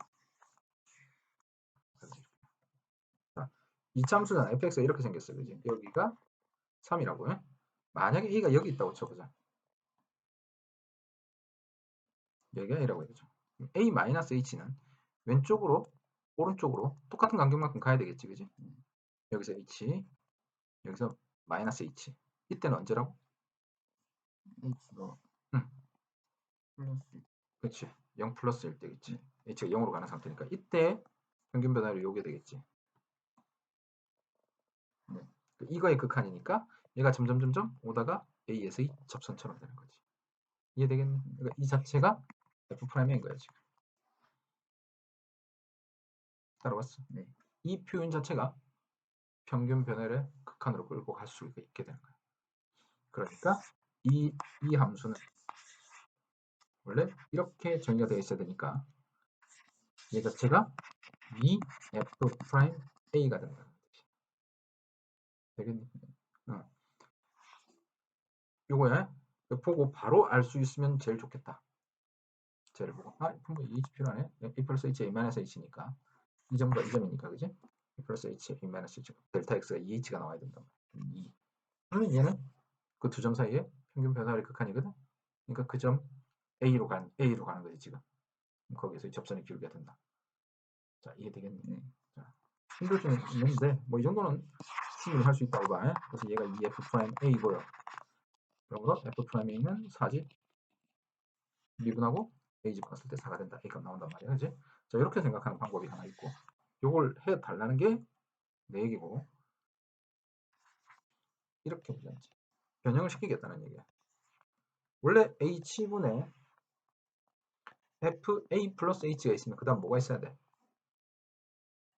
자, 이참수는 fx가 이렇게 생겼어요. 그지? 여기가 3이라고요. 만약에 a가 여기 있다고 쳐보자. 여기가 a라고 해보죠. a-h는 왼쪽으로 오른쪽으로 똑같은 간격만큼 가야 되겠지. 그지? 여기서 h, 여기서 마이너스 h. 이때는 언제라고? h가 응. 플러스 그렇지. 0 플러스일 때겠지. h가 0으로 가는 상태니까 이때 평균 변화율이 요게 되겠지. 이거의 극한이니까 얘가 점점 오다가 A에서 이 접선처럼 되는 거지. 이해되겠니? 그러니까 이 자체가 F'인 거야 지금. 따라왔어? 네. 이 표현 자체가 평균 변화를 극한으로 끌고 갈 수 있게 되는 거야. 그러니까 이 함수는 원래 이렇게 정의가 되어 있어야 되니까 얘 자체가 V'A가 되는 거야. 되겠니? 요거야. 보고 바로 알 수 있으면 제일 좋겠다. 자체를 보고 분모 h 필요하네. a 플러스 h a 마이너스 h니까 이 점과 이 점이니까 그지? a 플러스 h a 마이너스 h 델타 x가 2h가 나와야 된단 말이야. 2. 그러면 얘는 그 두 점 사이에 평균 변화율의 극한이거든. 그러니까 그 점 A로 가는 거지 지금. 거기에서 이 접선의 기울기가 된다. 자, 이해 되겠니? 자, 힘들 수는 있는데 뭐 이 정도는 충분히 할 수 있다고 봐. 그래서 얘가 이 F'A고요. 그러므로 F'A는 4지 미분하고 A집 봤을 때 4가 된다. A가 나온단 말이야. 그지? 자, 이렇게 생각하는 방법이 하나 있고 요걸 해달라는 게 내 얘기고 이렇게 보자지. 변형을 시키겠다는 얘기야. 원래 H분에 FA 플러스 H가 있으면 그 다음 뭐가 있어야 돼?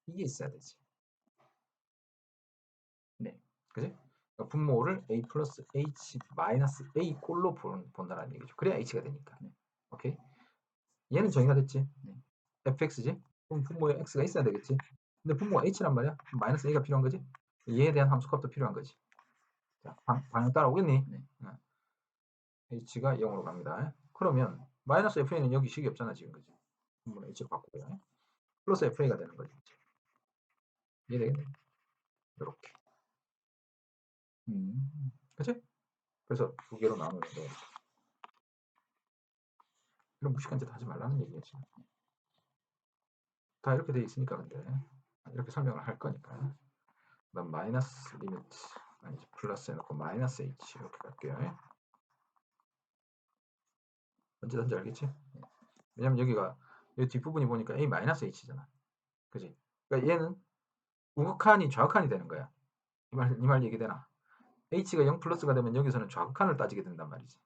이게 있어야 되지. 네. 그지? 그러니까 분모를 A 플러스 H 마이너스 A 꼴로 본다는 얘기죠. 그래야 H가 되니까. 네. 오케이? 얘는 정의가 됐지? 네. fx지? 그럼 분모에 x가 있어야 되겠지? 근데 분모가 h란 말이야? 마이너스 a가 필요한 거지? 얘에 대한 함수값도 필요한 거지. 자, 방향 따라오겠니? 네. h가 0으로 갑니다. 그러면 마이너스 fa는 여기 식이 없잖아 지금 그지? 분모는 h로 바꾸고요. 플러스 fa가 되는 거지. 이해되겠네? 이렇게. 그치? 그래서 두 개로 나누는데 이런 무식한 짓 하지 말라는 얘기겠지. 다 이렇게 돼 있으니까 근데 이렇게 설명을 할 거니까. 그다음 마이너스 리미트 아니지 플러스 해놓고 마이너스 h 이렇게 갈게요. 언제든지 알겠지? 왜냐면 여기가 이 뒷부분이 보니까 a 마이너스 h잖아. 그지? 그러니까 얘는 우극한이 좌극한이 되는 거야. 이 말 얘기되나? h가 0 플러스가 되면 여기서는 좌극한을 따지게 된단 말이지.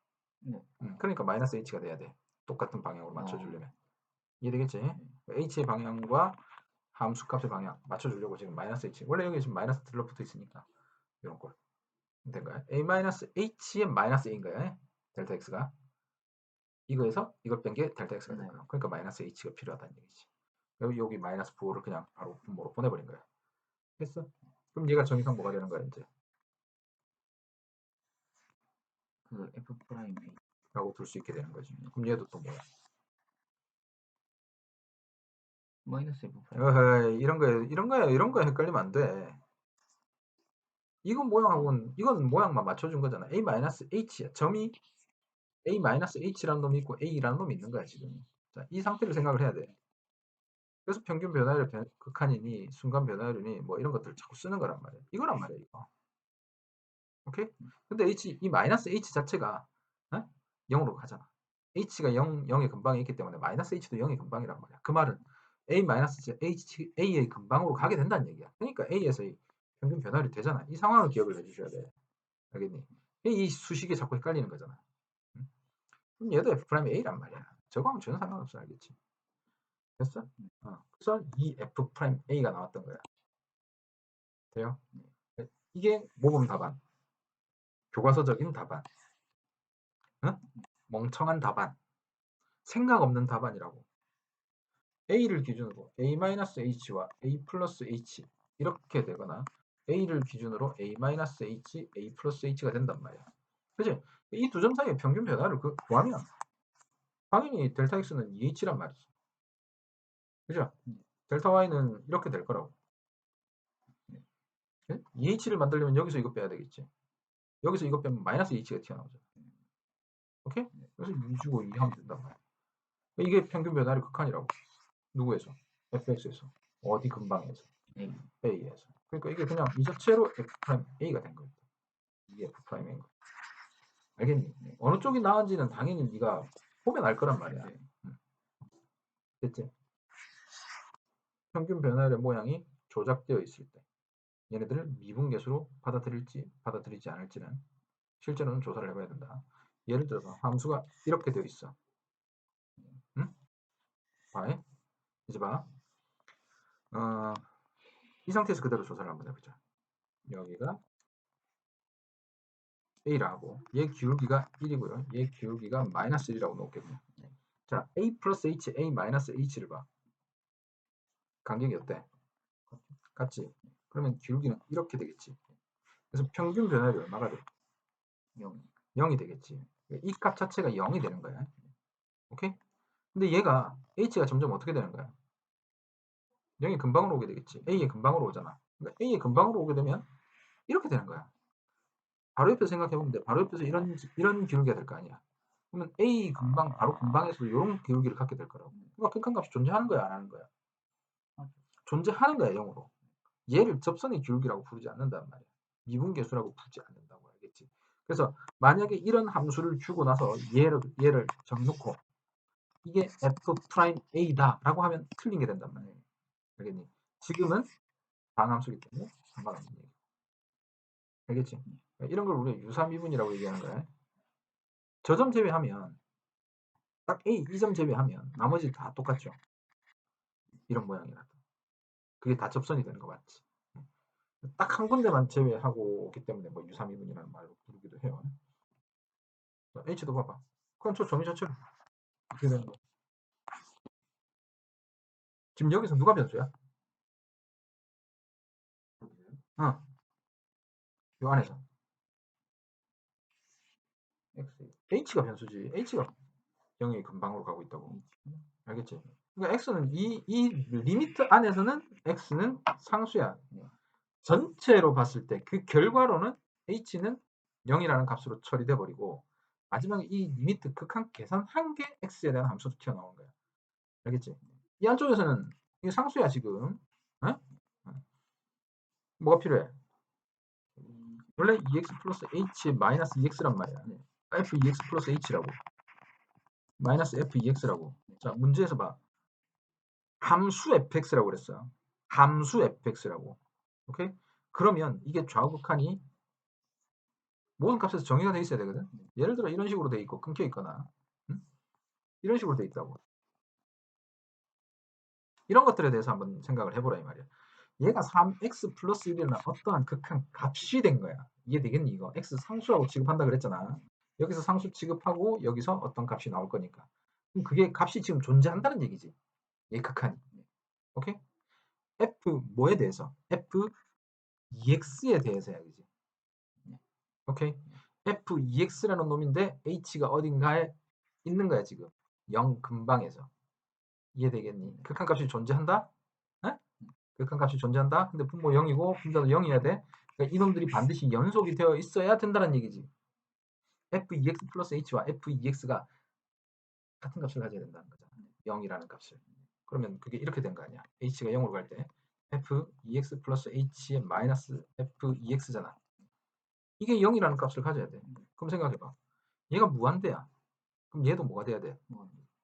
그러니까 마이너스 h가 돼야 돼. 똑같은 방향으로 맞춰주려면. 이해되겠지? h의 방향과 함수값의 방향 맞춰주려고 지금 마이너스 h. 원래 여기 지금 마이너스 들러붙어 있으니까 이런 걸. 된 거야. a 마이너스 h의 마이너스 a인 거야. 델타 x가. 이거에서 이걸 뺀 게 델타 x가 된 거야. 그러니까 마이너스 h가 필요하다는 얘기지. 여기 마이너스 부호를 그냥 바로 분모로 보내버린 거야. 됐어? 그럼 얘가 정의상 뭐가 되는 거야 이제? 그 f 프라임 a 라고 둘 수 있게 되는 거지. 그럼 얘도 또 뭐야? 마이너스 f 프라임. 이런 거에 헷갈리면 안 돼. 이건 모양하고는 이건 모양만 맞춰준 거잖아. a 마이너스 h야. 점이 a 마이너스 h라는 놈이 있고 a라는 놈이 있는 거야 지금. 자, 이 상태를 생각을 해야 돼. 그래서 평균 변화율 극한이니 순간 변화율이니 뭐 이런 것들을 자꾸 쓰는 거란 말이야. 이거란 말이야 이거. 오케이? 근데 이 마이너스 h 자체가 0으로 가잖아. h가 0의 근방에 있기 때문에 마이너스 h도 0의 근방이란 말이야. 그 말은 a 마이너스 a의 근방으로 가게 된다는 얘기야. 그러니까 a에서 평균 변화율이 되잖아. 이 상황을 기억을 해주셔야 돼. 알겠니? 이 수식이 자꾸 헷갈리는 거잖아. 그럼 얘도 f'A란 말이야. 저거하고 전혀 상관없어. 알겠지? 됐어? 그래서 이 f'A가 나왔던 거야. 돼요? 이게 모범 답안. 교과서적인 답안. 멍청한 답안. 생각 없는 답안이라고. A를 기준으로 A-H와 A 플러스 H 이렇게 되거나 A를 기준으로 A-H, A 플러스 H가 된단 말이야. 그치? 이 두 점 사이의 평균 변화를 구하면 당연히 델타 X는 2H란 말이지. 그죠? 델타 Y는 이렇게 될 거라고. 2H를 만들려면 여기서 이거 빼야 되겠지. 여기서 이거 빼면 마이너스 H가 튀어나오죠. 오케이? 그래서 2 주고 2 하면 된단 말이야. 이게 평균 변화의 극한이라고. 누구에서? fx에서. 어디 근방에서? a에서. 그러니까 이게 그냥 이 자체로 f'a가 된 거예요. 이게 f'인 거. 알겠니? 어느 쪽이 나은지는 당연히 네가 보면 알 거란 말이야. 됐지? 평균 변화율의 모양이 조작되어 있을 때 얘네들을 미분계수로 받아들일지 받아들이지 않을지는 실제로는 조사를 해봐야 된다. 예를 들어서 함수가 이렇게 되어 있어. 응? 봐. 이제 봐. 이 상태에서 그대로 조사를 한번 해보자. 여기가 A라고 얘 기울기가 1이고요. 얘 기울기가 마이너스 1이라고 놓을게요. 자, A 플러스 H, A 마이너스 H를 봐. 간격이 어때? 같지? 그러면 기울기는 이렇게 되겠지. 그래서 평균 변화율이 얼마가 돼? 0. 0이 되겠지. 이 값 자체가 0이 되는 거야. 오케이? 근데 얘가 h가 점점 어떻게 되는 거야? 0이 근방으로 오게 되겠지. a의 근방으로 오잖아. 그러니까 a의 근방으로 오게 되면 이렇게 되는 거야. 바로 옆에서 생각해보면 돼. 바로 옆에서 이런 기울기가 될 거 아니야. 그러면 a 근방 바로 근방에서 이런 기울기를 갖게 될 거라고. 그러니까 극한값이 존재하는 거야, 안 하는 거야? 존재하는 거야, 0으로. 얘를 접선의 기울기라고 부르지 않는단 말이야. 미분계수라고 부르지 않는다고, 알겠지? 그래서 만약에 이런 함수를 주고 나서 얘를 정놓고 이게 f'A다 라고 하면 틀린 게 된단 말이야. 알겠니? 지금은 방함수기 때문에 상관없는 얘기. 알겠지? 이런 걸 우리가 유사미분이라고 얘기하는 거야. 저 점 제외하면 딱 A, 이 점 제외하면 나머지 다 똑같죠. 이런 모양이라도. 그게 다 접선이 되는 거 맞지? 딱 한 군데만 제외하고 오기 때문에 뭐 유사미분이라는 말로 부르기도 해요. H도 봐봐. 그건 저 점이 자체로 어떻게 되는 거? 지금 여기서 누가 변수야? 요 안에서. H가 변수지. H가 0의 근방으로 가고 있다고. 알겠지? 그러니까 X는 이 리미트 안에서는 X는 상수야. 전체로 봤을 때 그 결과로는 H는 0이라는 값으로 처리돼 버리고 마지막에 이 리미트 극한 계산한 게 X에 대한 함수로 튀어나온 거야. 알겠지? 이 안쪽에서는 이게 상수야 지금. 어? 뭐가 필요해? 원래 EX 플러스 H 마이너스 EX란 말이야. FEX 플러스 H라고. 마이너스 FEX라고. 자, 문제에서 봐. 함수 fx라고 그랬어요. 함수 fx라고. 오케이? 그러면 이게 좌우극한이 모든 값에서 정의가 돼 있어야 되거든. 예를 들어 이런 식으로 돼 있고 끊겨 있거나 이런 식으로 돼 있다고. 이런 것들에 대해서 한번 생각을 해보라 이 말이야. 얘가 3x 플러스 1이라는 어떠한 극한 값이 된 거야. 이해되겠니 이거? x 상수라고 취급한다 그랬잖아. 여기서 상수 취급하고 여기서 어떤 값이 나올 거니까. 그럼 그게 값이 지금 존재한다는 얘기지. 얘 극한이. 오케이? f 뭐에 대해서? f EX에 대해서야, 그지? 오케이? FEX라는 놈인데 H가 어딘가에 있는 거야, 지금. 0 근방에서. 이해되겠니? 극한값이 존재한다? 에? 극한값이 존재한다? 근데 분모 0이고 분자도 0이어야 돼. 그러니까 이놈들이 반드시 연속이 되어 있어야 된다는 얘기지. FEX 플러스 H와 FEX가 같은 값을 가져야 된다는 거잖아. 0이라는 값을. 그러면 그게 이렇게 된 거 아니야. H가 0으로 갈 때 FEX 플러스 H의 마이너스 FEX잖아. 이게 0이라는 값을 가져야 돼. 그럼 생각해봐. 얘가 무한대야. 그럼 얘도 뭐가 돼야 돼?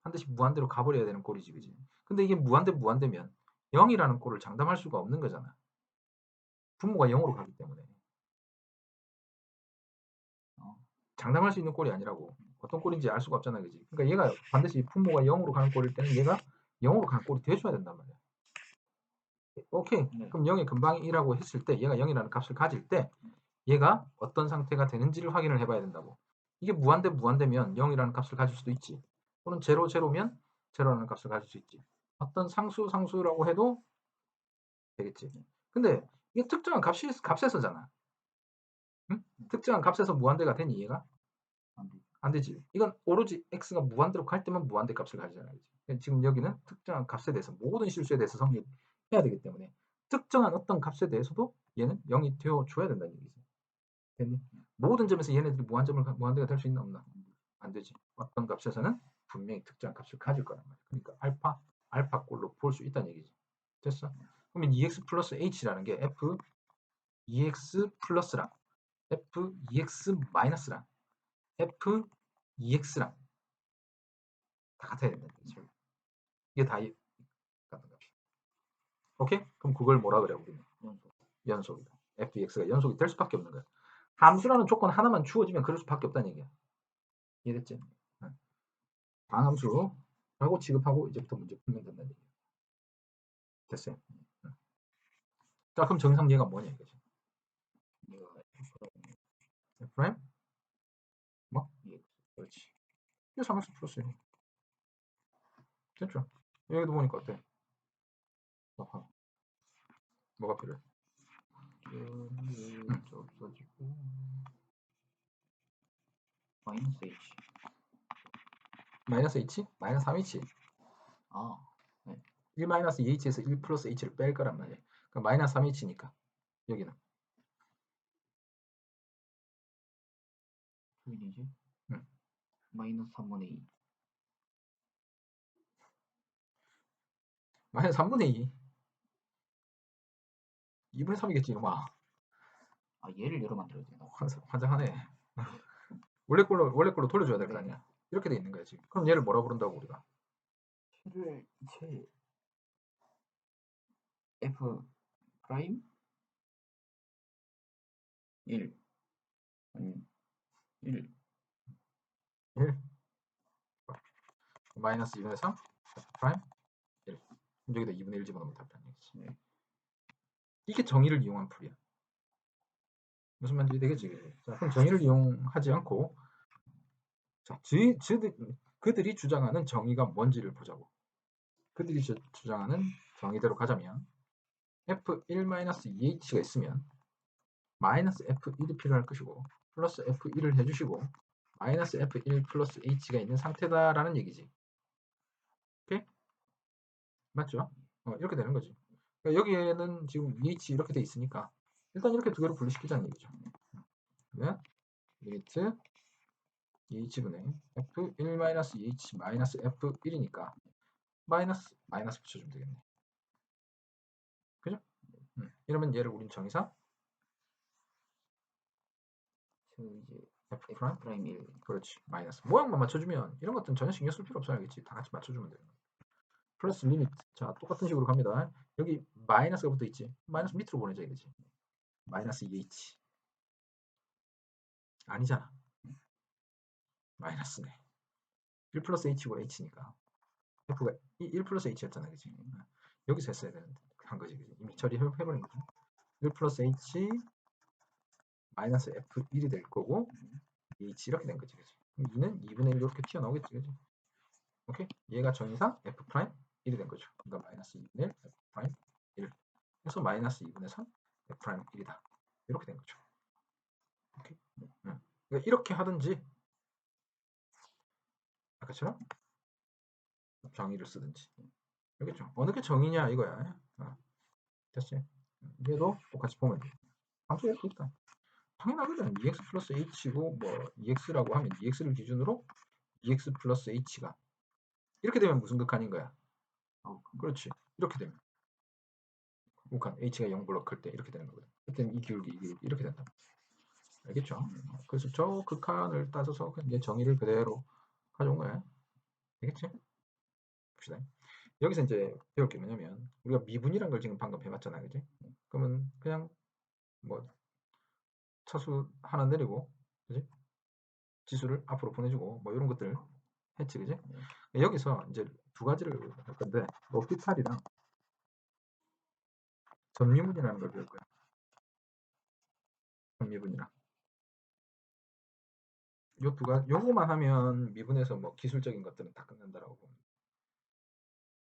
반드시 무한대로 가버려야 되는 꼴이지, 그지? 근데 이게 무한대면 0이라는 꼴을 장담할 수가 없는 거잖아. 분모가 0으로 가기 때문에. 장담할 수 있는 꼴이 아니라고. 어떤 꼴인지 알 수가 없잖아, 그지? 그러니까 얘가 반드시 분모가 0으로 가는 꼴일 때는 얘가 0으로 가는 꼴이 돼줘야 된단 말이야. 오케이. 그럼 0이 근방이라고 했을 때 얘가 0이라는 값을 가질 때 얘가 어떤 상태가 되는지를 확인을 해봐야 된다고. 이게 무한대면 0이라는 값을 가질 수도 있지. 또는 제로면 제로라는 값을 가질 수 있지. 어떤 상수라고 해도 되겠지. 근데 이게 특정한 값에서잖아. 응? 특정한 값에서 무한대가 되니 얘가? 안 되지. 이건 오로지 x가 무한대로 갈 때만 무한대 값을 가지잖아. 지금 여기는 특정한 값에 대해서 모든 실수에 대해서 성립해야 되기 때문에 특정한 어떤 값에 대해서도 얘는 0이 되어줘야 된다는 얘기지. 됐니? 모든 점에서 얘네들이 무한대가 될 수 있나 없나? 안 되지. 어떤 값에서는 분명히 특정한 값을 가질 거란 말이야. 그러니까 알파꼴로 볼 수 있다는 얘기지. 됐어? 그러면 EX 플러스 H라는 게 F EX 플러스랑 F EX 마이너스랑 F EX랑 다 같아야 된다는 얘기죠. 이게 다 같은 값이야. 오케이? 그럼 그걸 뭐라 그래 우리는? 연속이다. FEX가 연속이 될 수밖에 없는 거야. 함수라는 조건 하나만 주어지면 그럴 수밖에 없다는 얘기야. 이해됐지? 방함수라고 취급하고 이제부터 문제 풀면 된다는 얘기야. 됐어요? 자, 그럼 정상얘가 뭐냐 이거지. F'M? 뭐? 그렇지. 이게 3x 플러스 1. 됐죠? 여기도 보니까 어때? 어허. 뭐가 필요해? 없어지고 마이너스 H. 마이너스 H? 마이너스 3H? 네. 1 마이너스 2h에서 1 플러스 h를 뺄 거란 말이에요. 그럼 마이너스 3h니까 여기는 표현이지? 응. 마이너스 3분의 2. 마이너스 3분의 2. 2분의 3이겠지 이놈아. 얘를 얘로 만들어야 되나? 환장하네. 원래 걸로 돌려줘야 될 거 아니야. 이렇게 돼 있는 거야 지금. 그럼 얘를 뭐라 부른다고 우리가? 채 F 프라임 1 아니 1 1 마이너스 2분의 3 프라임 1. 여기다 2분의 1 집어넣으면 답이라는 얘기지. 네. 이게 정의를 이용한 풀이야. 무슨 말인지 되겠지? 자, 그럼 정의를 이용하지 않고 자, 그들이 주장하는 정의가 뭔지를 보자고. 그들이 주장하는 정의대로 가자면 F1-2h가 있으면 마이너스 F1이 필요할 것이고 플러스 F1을 해주시고 마이너스 F1 플러스 h가 있는 상태다라는 얘기지. 오케이? 맞죠? 이렇게 되는 거지. 그러니까 여기에는 지금 EH 이렇게 돼 있으니까 일단 이렇게 두 개로 분리시키자는 얘기죠. 그러면 리미트 EH분의 F1-EH 마이너스 F1이니까 마이너스 붙여주면 되겠네. 그죠? 이러면 얘를 우린 정의사 이제 F 프라임 1. 그렇지. 마이너스. 모양만 맞춰주면 이런 것들은 전혀 신경 쓸 필요 없어. 알겠지? 다 같이 맞춰주면 돼요. 플러스 리미트. 자, 똑같은 식으로 갑니다. 여기 마이너스가 붙어 있지. 마이너스 밑으로 보내자 이거지. 마이너스 2h. 아니잖아. 마이너스네. 1 플러스 h고 h니까. f가 1 플러스 h였잖아. 그치? 여기서 했어야 되는데. 한 거지. 그치? 이미 처리해버린 거지. 1 플러스 h 마이너스 f1이 될 거고 h 이렇게 된 거지. 그치? 2는 2분의 1 이렇게 튀어나오겠지. 그치? 오케이? 얘가 정의상 f 프라임 1이 된 거죠. 그러니까 마이너스 2분의 1 f 프라임 1. 그래서 마이너스 2분의 3 f 프라임 1이다. 이렇게 된 거죠. 오케이? 그러니까 이렇게 하든지 아까처럼 정의를 쓰든지. 알겠죠? 어느 게 정의냐 이거야. 됐지? 얘도 똑같이 보면 돼. 함수 이렇게 있다. 당연하거든. EX 플러스 H고 뭐 EX라고 하면 EX를 기준으로 EX 플러스 H가 이렇게 되면 무슨 극한인 거야? 그렇지. 이렇게 되면 극한 H가 0 블록할 때 이렇게 되는 거거든. 그때는 이 기울기 이렇게 된다. 알겠죠? 그래서 저 극한을 따져서 그냥 정의를 그대로 가져온 거야. 되겠지? 봅시다. 여기서 이제 배울 게 뭐냐면 우리가 미분이란 걸 지금 방금 해봤잖아, 그지? 그러면 그냥 뭐 차수 하나 내리고, 그지? 지수를 앞으로 보내주고 뭐 이런 것들 했지, 그지? 여기서 이제 두 가지를 할 건데 로피탈이랑 전미분이라는 걸 배울 거야. 전미분이랑 요 두 가지 요거만 하면 미분에서 뭐 기술적인 것들은 다 끝난다라고 보면